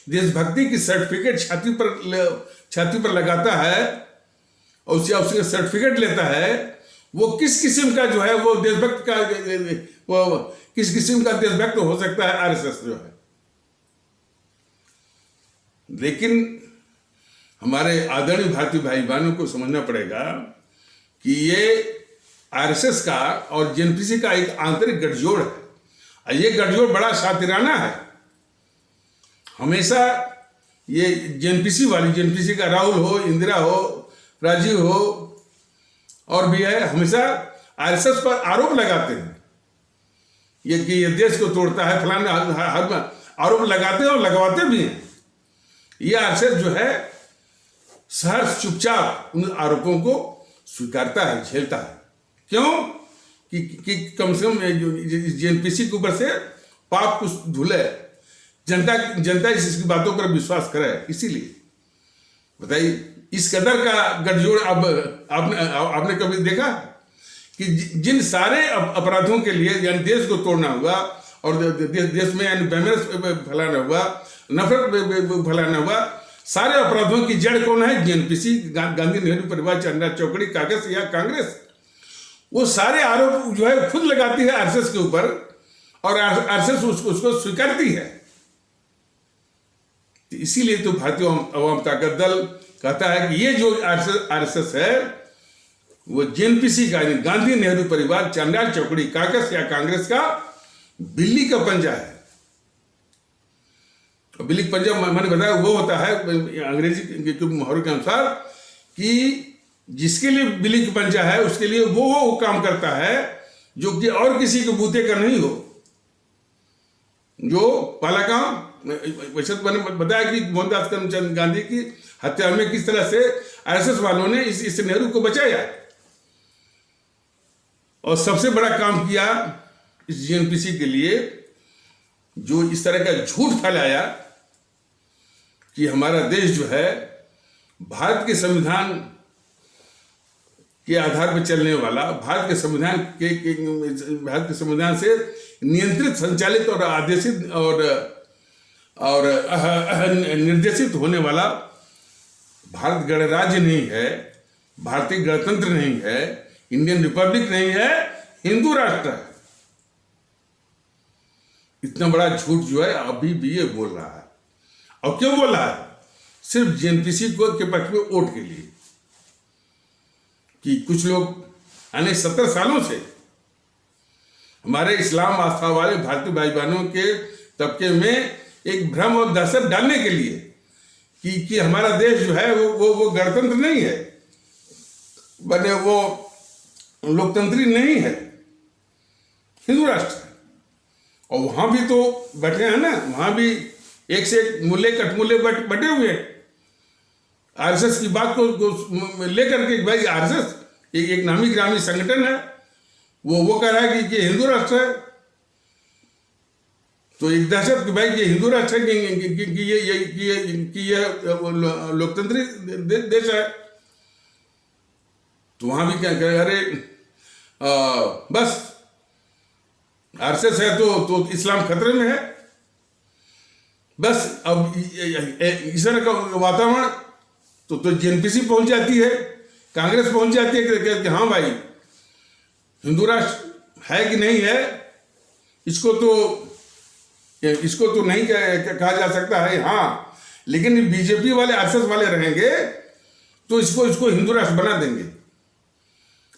देशभक्ति की सर्टिफिकेट छाती पर लगाता है और उससे सर्टिफिकेट लेता है, वो किस किस्म का जो है वो देशभक्त का, वो किस किस्म का देशभक्त हो सकता है आरएसएस जो है। लेकिन हमारे आदरणीय भारतीय भाई बहनों को समझना पड़ेगा कि ये आरएसएस का और जेएनपीसी का एक आंतरिक गठजोड़ है। ये गठजोड़ बड़ा शातिराना है। हमेशा ये जेएनपीसी का राहुल हो, इंदिरा हो, राजीव हो और भी है, हमेशा आरएसएस पर आरोप लगाते हैं ये कि ये देश को तोड़ता है, फलाना आरोप लगाते हैं और लगवाते भी हैं। ये आरएसएस जो है सहर्ष चुपचाप उन आरोपों को स्वीकारता है, झेलता है। क्यों? कि कम से कम जेएनपीसी के ऊपर से पाप कुछ धुले, जनता इसकी बातों पर विश्वास करे। इसीलिए बताइए, इस कदर का गठजोड़ अब आपने कभी देखा कि जिन सारे अपराधों के लिए यानी देश को तोड़ना हुआ और देश में यानी वैमनस्य फैलाना हुआ, नफरत फैलाना हुआ, सारे अपराधों की जड़ कौन है? जेएनपीसी, गांधी नेहरू परिवार, चंद्रा चौकड़ी, कांग्रेस या कांग्रेस। वो सारे आरोप जो है खुद लगाती है आरएसएस के ऊपर और आरएसएस उसको स्वीकारती है। इसीलिए तो भारतीय अवाम ताकत दल कहता है कि ये जो आरएसएस है वो जेएनपीसी का, गांधी नेहरू परिवार, चांडाल चौकड़ी, कांग्रेस या कांग्रेस का बिल्ली का पंजा है। बिल्ली का पंजा मैंने बताया वो होता है अंग्रेजी के मुहावरे के अनुसार कि जिसके लिए बिल्ली का पंजा है उसके लिए वो काम करता है जो कि और किसी के बूते का नहीं हो, जो पहला काम। वैसे तो मैंने बताया कि मोहनदास करमचंद गांधी की हत्या में किस तरह से आरएसएस वालों ने इस नेहरू को बचाया और सबसे बड़ा काम किया इस जेएनपीसी के लिए, जो इस तरह का झूठ फैलाया कि हमारा देश जो है भारत के संविधान के आधार पर चलने वाला, भारत के संविधान से नियंत्रित, संचालित और आदेशित और निर्देशित होने वाला भारत गणराज्य नहीं है, भारतीय गणतंत्र नहीं है, इंडियन रिपब्लिक नहीं है, हिंदू राष्ट्र है। इतना बड़ा झूठ जो है अभी भी ये बोल रहा है। और क्यों बोल रहा है? सिर्फ जेएनपीसी को के पक्ष में वोट के लिए, कि कुछ लोग यानी 70 सालों से हमारे इस्लाम आस्था वाले भारतीय भाई बहनों के तबके में एक भ्रम और दहशत डालने के लिए कि हमारा देश जो है वो गणतंत्र नहीं है, बने वो लोकतंत्री नहीं है, हिंदू राष्ट्र है। और वहां भी तो बैठे हैं ना, वहां भी एक से एक मूल्य कटमूल्य बटे हुए हैं आरएसएस की बात को लेकर के। भाई आरएसएस एक नामी ग्रामी संगठन है, वो कह रहा है कि हिंदू राष्ट्र है। तो एक दहशत कि भाई ये हिंदू राष्ट्र है कि ये लोकतंत्री देश है। तो वहां भी क्या कहे, अरे बस आरएसएस है तो इस्लाम खतरे में है। बस अब इस तरह का वातावरण तो जेएनपीसी पहुंच जाती है, कांग्रेस पहुंच जाती है कि हाँ भाई हिंदू राष्ट्र है कि नहीं है, इसको तो नहीं कहा जा सकता है। हाँ, लेकिन बीजेपी वाले, आरएसएस वाले रहेंगे तो इसको हिंदू राष्ट्र बना देंगे।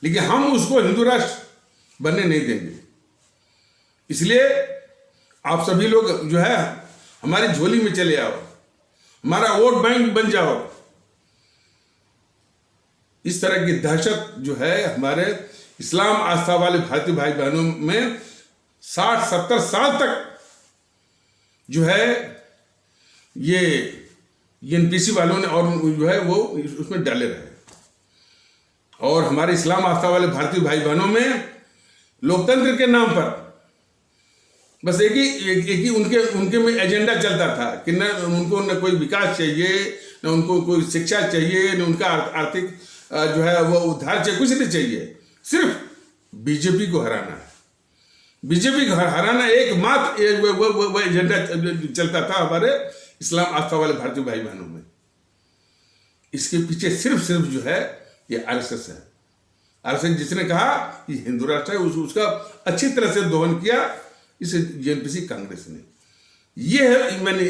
लेकिन हम उसको हिंदू राष्ट्र बनने नहीं देंगे। इसलिए आप सभी लोग जो है हमारी झोली में चले आओ, हमारा वोट बैंक बन जाओ। इस तरह की दहशत जो है हमारे इस्लाम आस्था वाले भारतीय भाई बहनों में 60-70 साल तक जो है ये एनपीसी वालों ने और जो है वो उसमें डाले रहे। और हमारे इस्लाम आस्था वाले भारतीय भाई बहनों में लोकतंत्र के नाम पर बस एक ही उनके में एजेंडा चलता था कि न उनको न कोई विकास चाहिए, न उनको कोई शिक्षा चाहिए, न उनका आर्थिक जो है वो उद्धार चाहिए, कुछ नहीं चाहिए, सिर्फ बीजेपी को हराना है। बीजेपी को हराना एकमात्र वो एजेंडा चलता था हमारे इस्लाम आस्था वाले भारतीय भाई बहनों में। इसके पीछे सिर्फ जो है ये आरएसएस है। आरएसएस जिसने कहा कि हिंदू राष्ट्र है उसका अच्छी तरह से दोहन किया इस जेएनपीसी कांग्रेस ने। ये है मैंने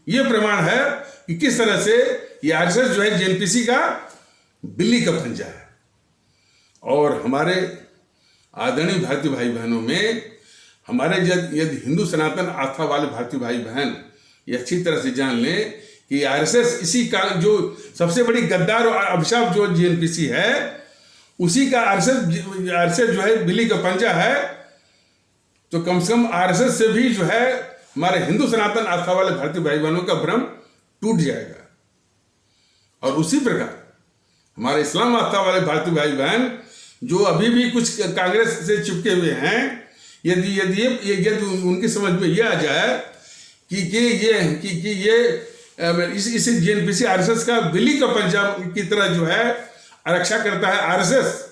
ये प्रमाण है कि किस तरह से ये आरएसएस जो है जेएनपीसी का बिल्ली का पंजा है। और हमारे आदरणीय भारतीय भाई बहनों में हमारे यदि हिंदू सनातन आस्था वाले भारतीय भाई बहन ये अच्छी तरह से जान लें कि आरएसएस इसी का जो सबसे बड़ी गद्दार और अभिशाप जो जेएनपीसी है उसी का आरएसएस जो है बिल्ली का पंजा है। तो कम से कम आरएसएस से भी जो है हमारे हिंदू सनातन आस्था वाले भारतीय भाई बहनों का भ्रम टूट जाएगा। और उसी प्रकार हमारे इस्लाम आस्था वाले भारतीय भाई बहन जो अभी भी कुछ कांग्रेस से चिपके हुए हैं, यदि उनकी समझ में ये आ जाए कि ये इस जेएनपीसी आरएसएस का बिल्ली का पंजा की तरह जो है आरक्षा करता है आरएसएस,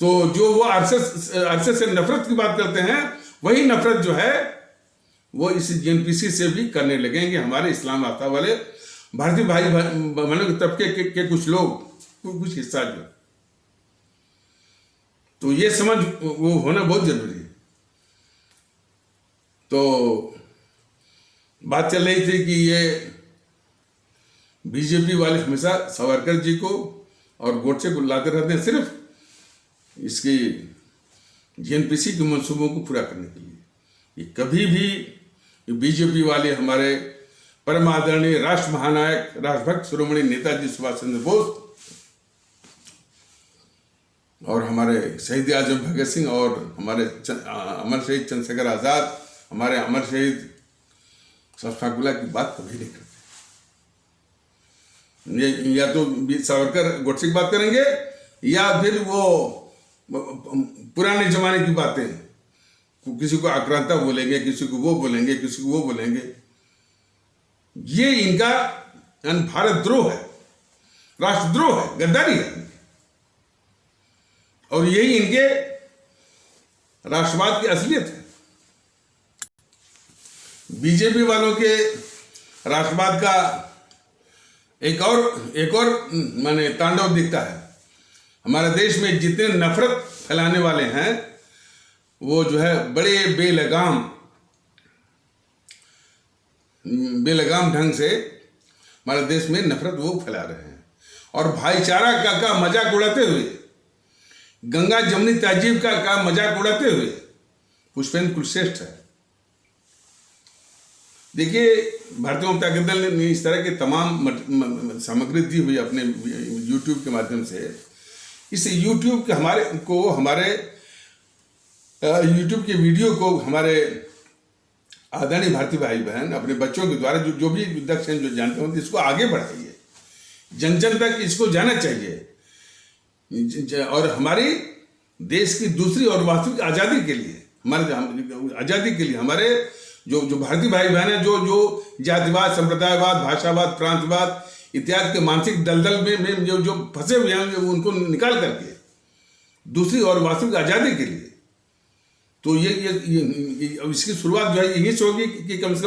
तो जो वो आरएसएस से नफरत की बात करते हैं वही नफरत जो है वो इस जेएनपीसी से भी करने लगेंगे हमारे इस्लाम आस्था वाले भारतीय भाई बहनों के तबके के कुछ लोग, कुछ हिस्सा जो। तो ये समझ वो होना बहुत जरूरी है। तो बात चल रही थी कि ये बीजेपी वाले हमेशा सावरकर जी को और गोडसे को लाते रहते हैं सिर्फ इसकी जेएनपीसी के मंसूबों को पूरा करने के लिए। ये कभी भी बीजेपी वाले हमारे परम आदरणीय राष्ट्र महानायक राष्ट्रभक्त शिरोमणि नेताजी सुभाष चंद्र बोस और हमारे शहीद आजम भगत सिंह और हमारे अमर शहीद चंद्रशेखर आजाद, हमारे अमर शहीद सफाकुल्ला की बात कभी नहीं करते। या तो सावरकर गोडसे की बात करेंगे या फिर वो पुराने जमाने की बातें, किसी को आक्रांता बोलेंगे, किसी को वो बोलेंगे, किसी को वो बोलेंगे। ये इनका भारत द्रोह है, राष्ट्रद्रोह है, गद्दारी है। और यही इनके राष्ट्रवाद की असलियत है। बीजेपी वालों के राष्ट्रवाद का एक और माने तांडव दिखता है। हमारे देश में जितने नफरत फैलाने वाले हैं वो जो है बड़े बेलगाम ढंग से हमारे देश में नफरत वो फैला रहे हैं। और भाईचारा का मजाक उड़ाते हुए, गंगा जमुनी तहजीब का मजाक उड़ाते हुए पुष्पेंद्र कुलश्रेष्ठ है। देखिए, भारतीय जनता दल ने इस तरह के तमाम सामग्री दी हुई अपने यूट्यूब के माध्यम से। इस यूट्यूब के हमारे यूट्यूब के वीडियो को हमारे आदरणीय भारतीय भाई बहन अपने बच्चों के द्वारा जो भी दक्ष हैं, जो जानते हो, इसको आगे बढ़ाइए, जन जन तक इसको जाना चाहिए। और हमारी देश की दूसरी और वास्तविक आज़ादी के लिए, हमारे जो भारतीय भाई बहन हैं जो जातिवाद, संप्रदायवाद, भाषावाद, प्रांतवाद इत्यादि के मानसिक दलदल में जो फंसे हुए हैं, उनको निकाल करके दूसरी और वास्तविक आज़ादी के लिए। तो ये इसकी शुरुआत जो है यहीं से होगी कि कम से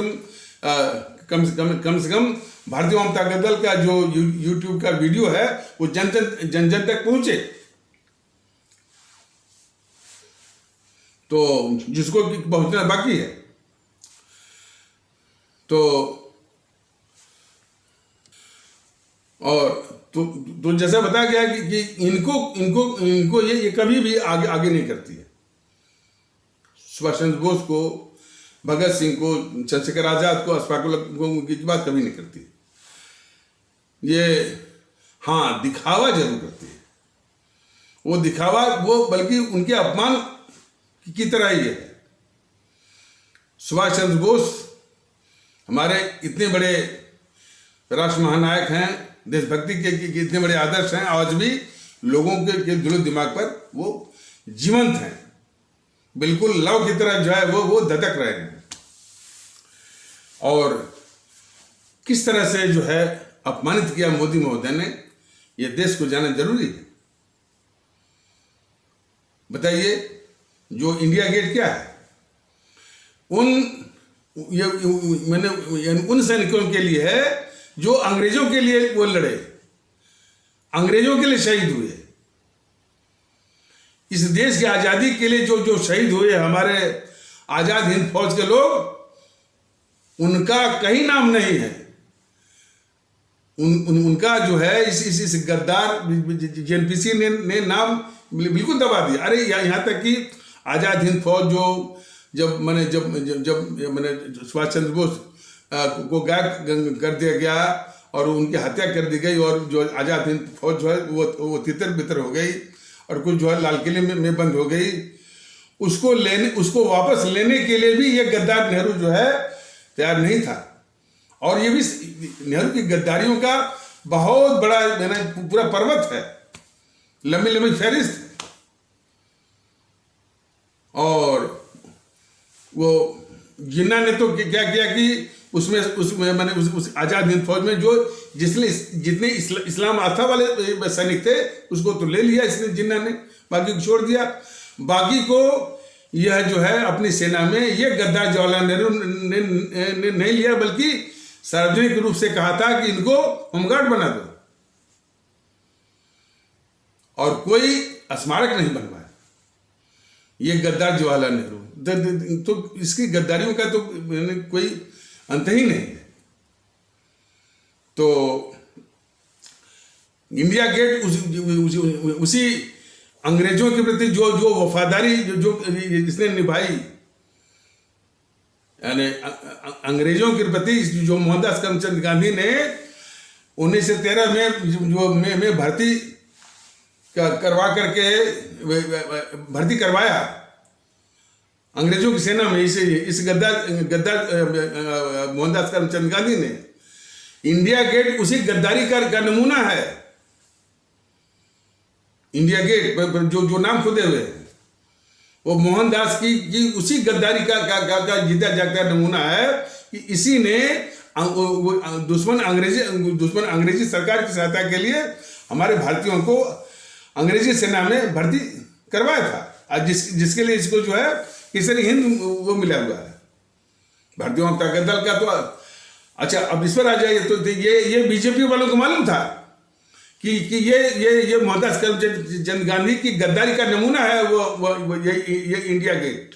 कम भारतीय जनता दल का जो यूट्यूब का वीडियो है वो जन जन तक पहुंचे। तो जिसको पहुंचना बाकी है, तो जैसा बताया गया कि इनको इनको इनको ये कभी भी आगे नहीं करती है। सुभाष चंद्र बोस को, भगत सिंह को, चंद्रशेखर आजाद को, अशफाक उल्लाह को की बात कभी नहीं करती। ये हाँ, दिखावा जरूर करती है। वो दिखावा वो बल्कि उनके अपमान की तरह ही है। सुभाष चंद्र बोस हमारे इतने बड़े राष्ट्र महानायक हैं, देशभक्ति के इतने बड़े आदर्श हैं, आज भी लोगों के दिलो दिमाग पर वो जीवंत हैं, बिल्कुल लव की तरह जो है वो धधक रहे हैं। और किस तरह से जो है अपमानित किया मोदी महोदय ने, ये देश को जानना जरूरी है। बताइए, जो इंडिया गेट क्या है, उन सैनिकों के लिए है जो अंग्रेजों के लिए वो लड़े, अंग्रेजों के लिए शहीद हुए। इस देश की आजादी के लिए जो शहीद हुए हमारे आजाद हिंद फौज के लोग, उनका कहीं नाम नहीं है। उनका जो है इस गद्दार जेएनपीसी ने नाम बिल्कुल दबा दिया। अरे यहाँ तक कि आजाद हिंद फौज जब सुभाष चंद्र बोस को गायब कर दिया गया और उनकी हत्या कर दी गई, और जो आजाद हिंद फौज जो है वो तितर बितर हो गई और कुछ जो है लाल किले में बंद हो गई, उसको वापस लेने के लिए भी ये गद्दार नेहरू जो है तैयार नहीं था। और ये भी नेहरू की गद्दारियों का बहुत बड़ा पूरा पर्वत है, लंबी लंबी फहरिस्त। और वो जिन्ना ने तो क्या किया कि उसमें उस आजाद हिंद फौज में जितने इस्लाम आस्था वाले सैनिक थे उसको तो ले लिया इसने, जिन्ना ने, बाकी को छोड़ दिया। बाकी को यह जो है अपनी सेना में ये गद्दार जवाहरलाल नेहरू ने नहीं लिया, बल्कि सार्वजनिक रूप से कहा था कि इनको होमगार्ड बना दो, और कोई स्मारक नहीं बनवाया। ये गद्दार जवाहरलाल नेहरू, तो इसकी गद्दारियों का तो कोई अंत ही नहीं है। तो इंडिया गेट उसी अंग्रेजों के प्रति जो वफादारी जो इसने निभाई, यानी अंग्रेजों के प्रति जो मोहनदास करमचंद गांधी ने 1913 में भर्ती करवाया अंग्रेजों की सेना में, इस गद्दार मोहनदास करमचंद गांधी ने। इंडिया गेट उसी गद्दारी का नमूना है। इंडिया गेट जो नाम खुदे हुए हैं, वो मोहनदास की उसी गद्दारी का जीता जागता नमूना है कि इसी ने दुश्मन अंग्रेजी सरकार की सहायता के लिए हमारे भारतीयों को अंग्रेजी सेना में भर्ती करवाया था, जिसके लिए इसको जो है केसरी हिंद वो मिला हुआ है भारतीय ताकत दल का। तो अच्छा, अब इस पर आ जाइए। तो ये बीजेपी वालों को मालूम था कि ये मोहनदास करमचंद गांधी की गद्दारी का नमूना है ये इंडिया गेट।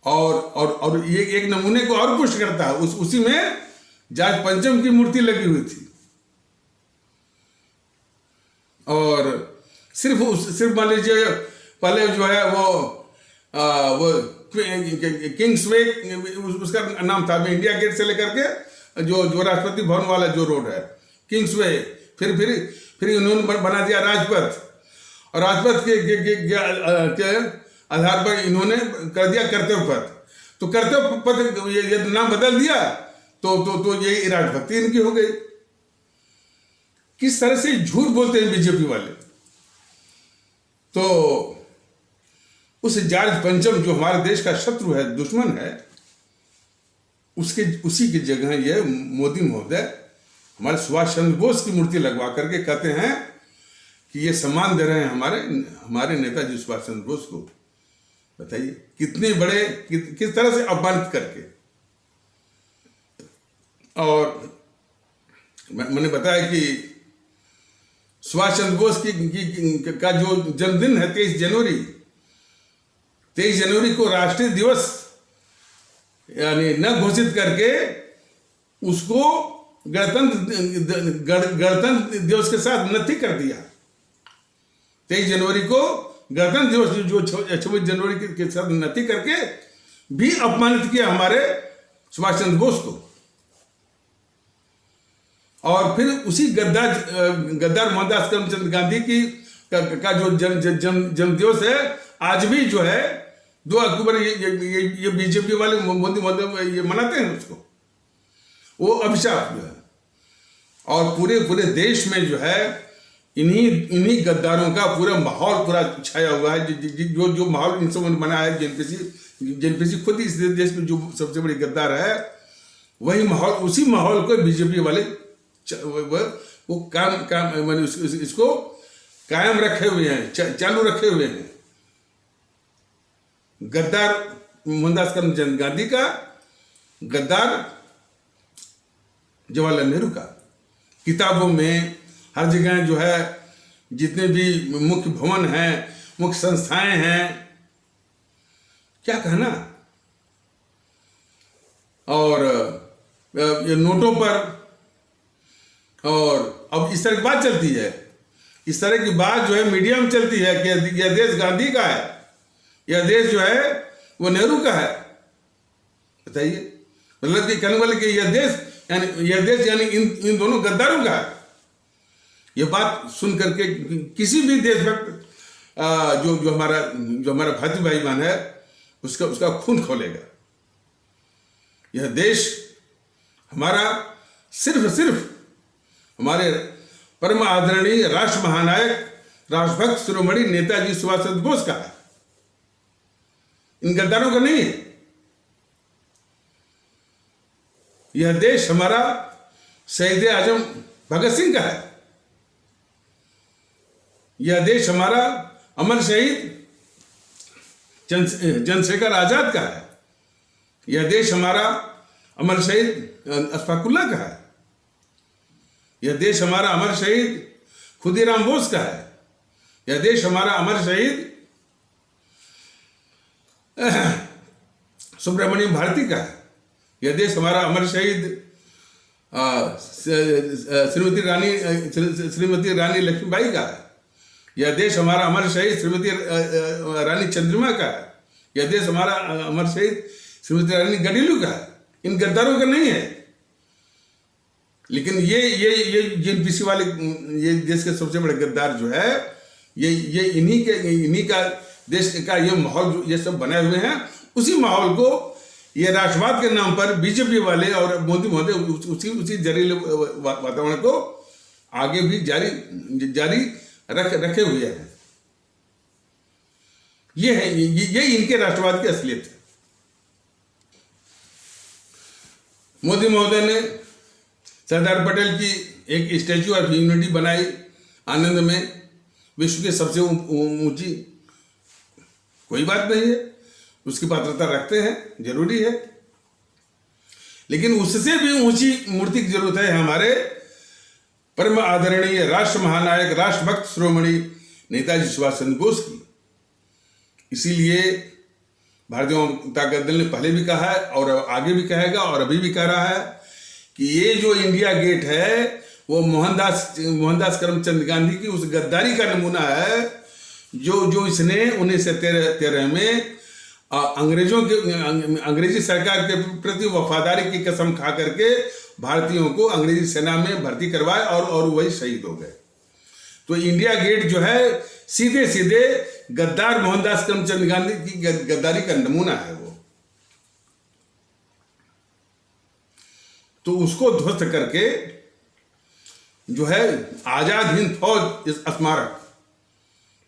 और ये एक नमूने को और पुष्ट करता है, उसी में जॉर्ज पंचम की मूर्ति लगी हुई थी। और सिर्फ मान लीजिए पहले जो है वो किंग्सवे उसका नाम था, इंडिया गेट से लेकर के जो राष्ट्रपति भवन वाला जो रोड है किंग्सवे, फिर इन्होंने बना दिया राजपथ, और राजपथ के आधार पर इन्होंने कर दिया कर्तव्य पथ। तो कर्तव्य पथ ये नाम बदल दिया तो ये राजभक्ति इनकी हो गई। किस तरह से झूठ बोलते हैं बीजेपी वाले। तो उस जॉर्ज पंचम जो हमारे देश का शत्रु है, दुश्मन है, उसी की जगह ये मोदी महोदय हमारे सुभाष चंद्र बोस की मूर्ति लगवा करके कहते हैं कि ये सम्मान दे रहे हैं हमारे नेताजी सुभाष चंद्र बोस को। बताइए कितने बड़े, किस तरह से अपमानित करके। और मैंने बताया कि सुभाष चंद्र बोस का जो जन्मदिन है 23 जनवरी को राष्ट्रीय दिवस यानी न घोषित करके उसको गणतंत्र दिवस के साथ नथी कर दिया। 23 जनवरी को गणतंत्र दिवस जो 26 जनवरी के साथ नथी करके भी अपमानित किया हमारे सुभाष चंद्र बोस को। और फिर उसी गद्दार मोहनदास करमचंद गांधी का जो जन्म दिवस है, आज भी जो है 2 अक्टूबर ये बीजेपी वाले मोदी ये मनाते हैं उसको, वो अभिशाप जो है। और पूरे देश में जो है इन्हीं गद्दारों का पूरा माहौल पूरा छाया हुआ है। जो माहौल इन सब ने बना है, जेएनपीसी खुद इस देश में जो सबसे बड़ी गद्दार है, वही माहौल, उसी माहौल को बीजेपी वाले वो काम मैंने इसको कायम रखे हुए हैं, चालू रखे हुए हैं। गद्दार मोहनदास करमचंद गांधी का, गद्दार जवाहरलाल नेहरू का। किताबों में हर जगह जो है जितने भी मुख्य भवन हैं, मुख्य संस्थाएं हैं, क्या कहना। और ये नोटों पर, और अब इस तरह की बात चलती है, इस तरह की बात जो है मीडिया में चलती है कि यह देश गांधी का है, यह देश जो है वो नेहरू का है। बताइए, मतलब कि कहने वाले कि यह देश यानी इन दोनों गद्दारों का है। यह बात सुन करके किसी भी देशभक्त जो हमारा भारतीय भाई बहन है, उसका खून खोलेगा। यह देश हमारा सिर्फ हमारे परम आदरणीय राष्ट्र महानायक, राष्ट्रभक्त शिरोमणि नेताजी सुभाष चंद्र बोस का है, इन गद्दारों का नहीं है। यह देश हमारा शहीद आजम भगत सिंह का है। यह देश हमारा अमर शहीद चंद्रशेखर आजाद का है। यह देश हमारा अमर शहीद अशफाकुल्लाह का है। यह देश हमारा अमर शहीद खुदीराम बोस का है। यह देश हमारा अमर शहीद सुब्रमण्यम भारती का है। यह देश हमारा अमर शहीद श्रीमती रानी लक्ष्मीबाई का है। यह देश हमारा अमर शहीद श्रीमती रानी चंद्रिमा का है। यह देश हमारा अमर शहीद श्रीमती रानी गडिलू का है। इन गद्दारों का नहीं है। लेकिन ये जेएनपीसी वाले, ये देश के सबसे बड़े गद्दार जो है, ये इन्हीं का देश का ये माहौल जो ये सब बनाए हुए हैं, उसी माहौल को ये राष्ट्रवाद के नाम पर बीजेपी वाले और मोदी महोदय उसी जहरीले वातावरण को आगे भी जारी रखे हुए हैं। ये इनके राष्ट्रवाद की असलियत है। मोदी महोदय ने सरदार पटेल की एक स्टैच्यू ऑफ यूनिटी बनाई आनंद में, विश्व की सबसे ऊंची। कोई बात नहीं है, उसकी पात्रता रखते हैं, जरूरी है। लेकिन उससे भी ऊंची मूर्ति की जरूरत है हमारे परम आदरणीय राष्ट्र महानायक, राष्ट्रभक्त शिरोमणि नेताजी सुभाष चंद्र बोस की। इसीलिए भारतीय जनता दल ने पहले भी कहा है और आगे भी कहेगा और अभी भी कह रहा है कि ये जो इंडिया गेट है वो मोहनदास करमचंद गांधी की उस गद्दारी का नमूना है जो इसने 1913 में अंग्रेजी सरकार के प्रति वफादारी की कसम खा करके भारतीयों को अंग्रेजी सेना में भर्ती करवाए और वही शहीद हो गए। तो इंडिया गेट जो है सीधे सीधे गद्दार मोहनदास करमचंद गांधी की गद्दारी का नमूना है वो। तो उसको ध्वस्त करके जो है आजाद हिंद फौज इस स्मारक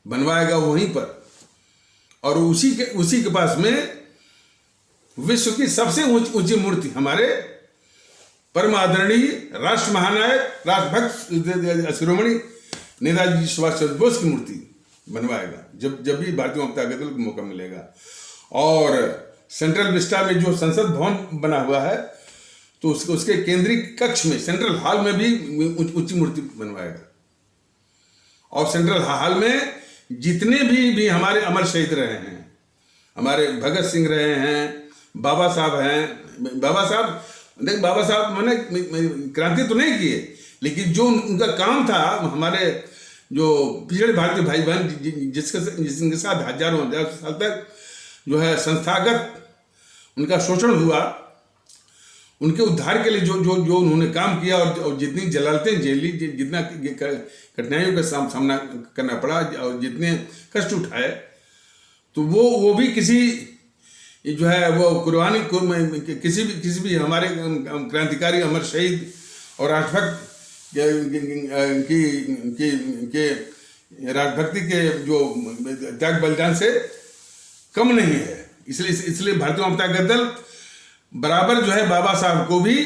बनवाएगा वहीं पर, और उसी के पास में विश्व की सबसे ऊंची मूर्ति हमारे परम आदरणीय राष्ट्र महानायक, राष्ट्रभक्त शिरोमणि नेताजी सुभाष चंद्र बोस की मूर्ति बनवाएगा जब भी भारतीय जनता दल को मौका मिलेगा। और सेंट्रल विस्टा में जो संसद भवन बना हुआ है, तो उसके केंद्रीय कक्ष में, सेंट्रल हॉल में भी ऊंची मूर्ति बनवाएगा। और सेंट्रल हॉल में जितने भी हमारे अमर शहीद रहे हैं, हमारे भगत सिंह रहे हैं, बाबा साहब हैं, बाबा साहब देख बाबा साहब मैंने क्रांति तो नहीं किए, लेकिन जो उनका काम था, हमारे जो पिछड़े भारतीय भाई बहन जिनके साथ हजारों साल तक जो है संस्थागत उनका शोषण हुआ, उनके उद्धार के लिए जो जो जो उन्होंने काम किया, और जितनी जलालतें झेली, जितना कठिनाइयों का सामना करना पड़ा और जितने कष्ट उठाए, तो वो भी किसी जो है वो कुर्बानी किसी भी हमारे क्रांतिकारी अमर शहीद और राष्ट्रभक्त के राष्ट्रभक्ति के जो त्याग बलिदान से कम नहीं है। इसलिए भारतीय जनता दल बराबर जो है बाबा साहब को भी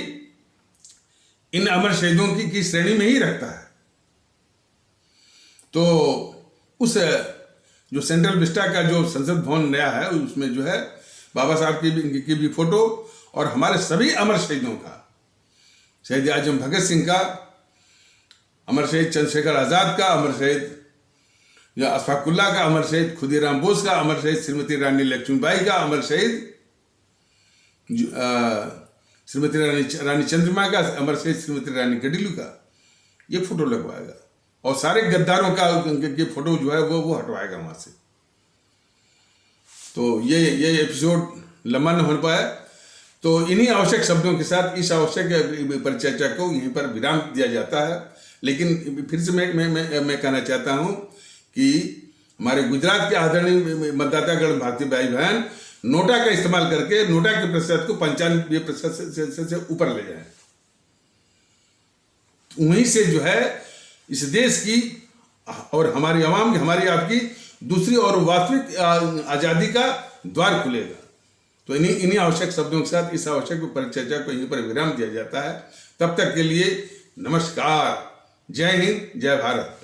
इन अमर शहीदों की श्रेणी में ही रखता है। तो उस जो सेंट्रल विस्टा का जो संसद भवन नया है, उसमें जो है बाबा साहब की भी फोटो और हमारे सभी अमर शहीदों का, शहीद आजम भगत सिंह का, अमर शहीद चंद्रशेखर आजाद का, अमर शहीद अशफाकुल्ला का, अमर शहीद खुदीराम बोस का, अमर शहीद श्रीमती रानी लक्ष्मीबाई का, अमर शहीद श्रीमती रानी चंद्रमा का, अमर शहीद श्रीमती रानी गडिलू का, ये फोटो लगवाएगा और सारे गद्दारों का के फोटो जो है वो हटवाएगा वहां से। तो ये एपिसोड लंबा न हो पाए, तो इन्हीं आवश्यक शब्दों के साथ इस आवश्यक परिचर्चा को यहीं पर विराम दिया जाता है। लेकिन फिर से मैं कहना चाहता हूं कि हमारे गुजरात के आदरणीय मतदातागण भारतीय भाई बहन नोटा का इस्तेमाल करके नोटा के प्रतिशत को 95% से ऊपर ले जाएं। वहीं से जो है इस देश की और हमारी आवाम की, हमारी आपकी दूसरी और वास्तविक आज़ादी का द्वार खुलेगा। तो इन्हीं आवश्यक शब्दों के साथ इस आवश्यक परिचर्चा को यहीं पर विराम दिया जाता है। तब तक के लिए नमस्कार, जय हिंद, जय भारत।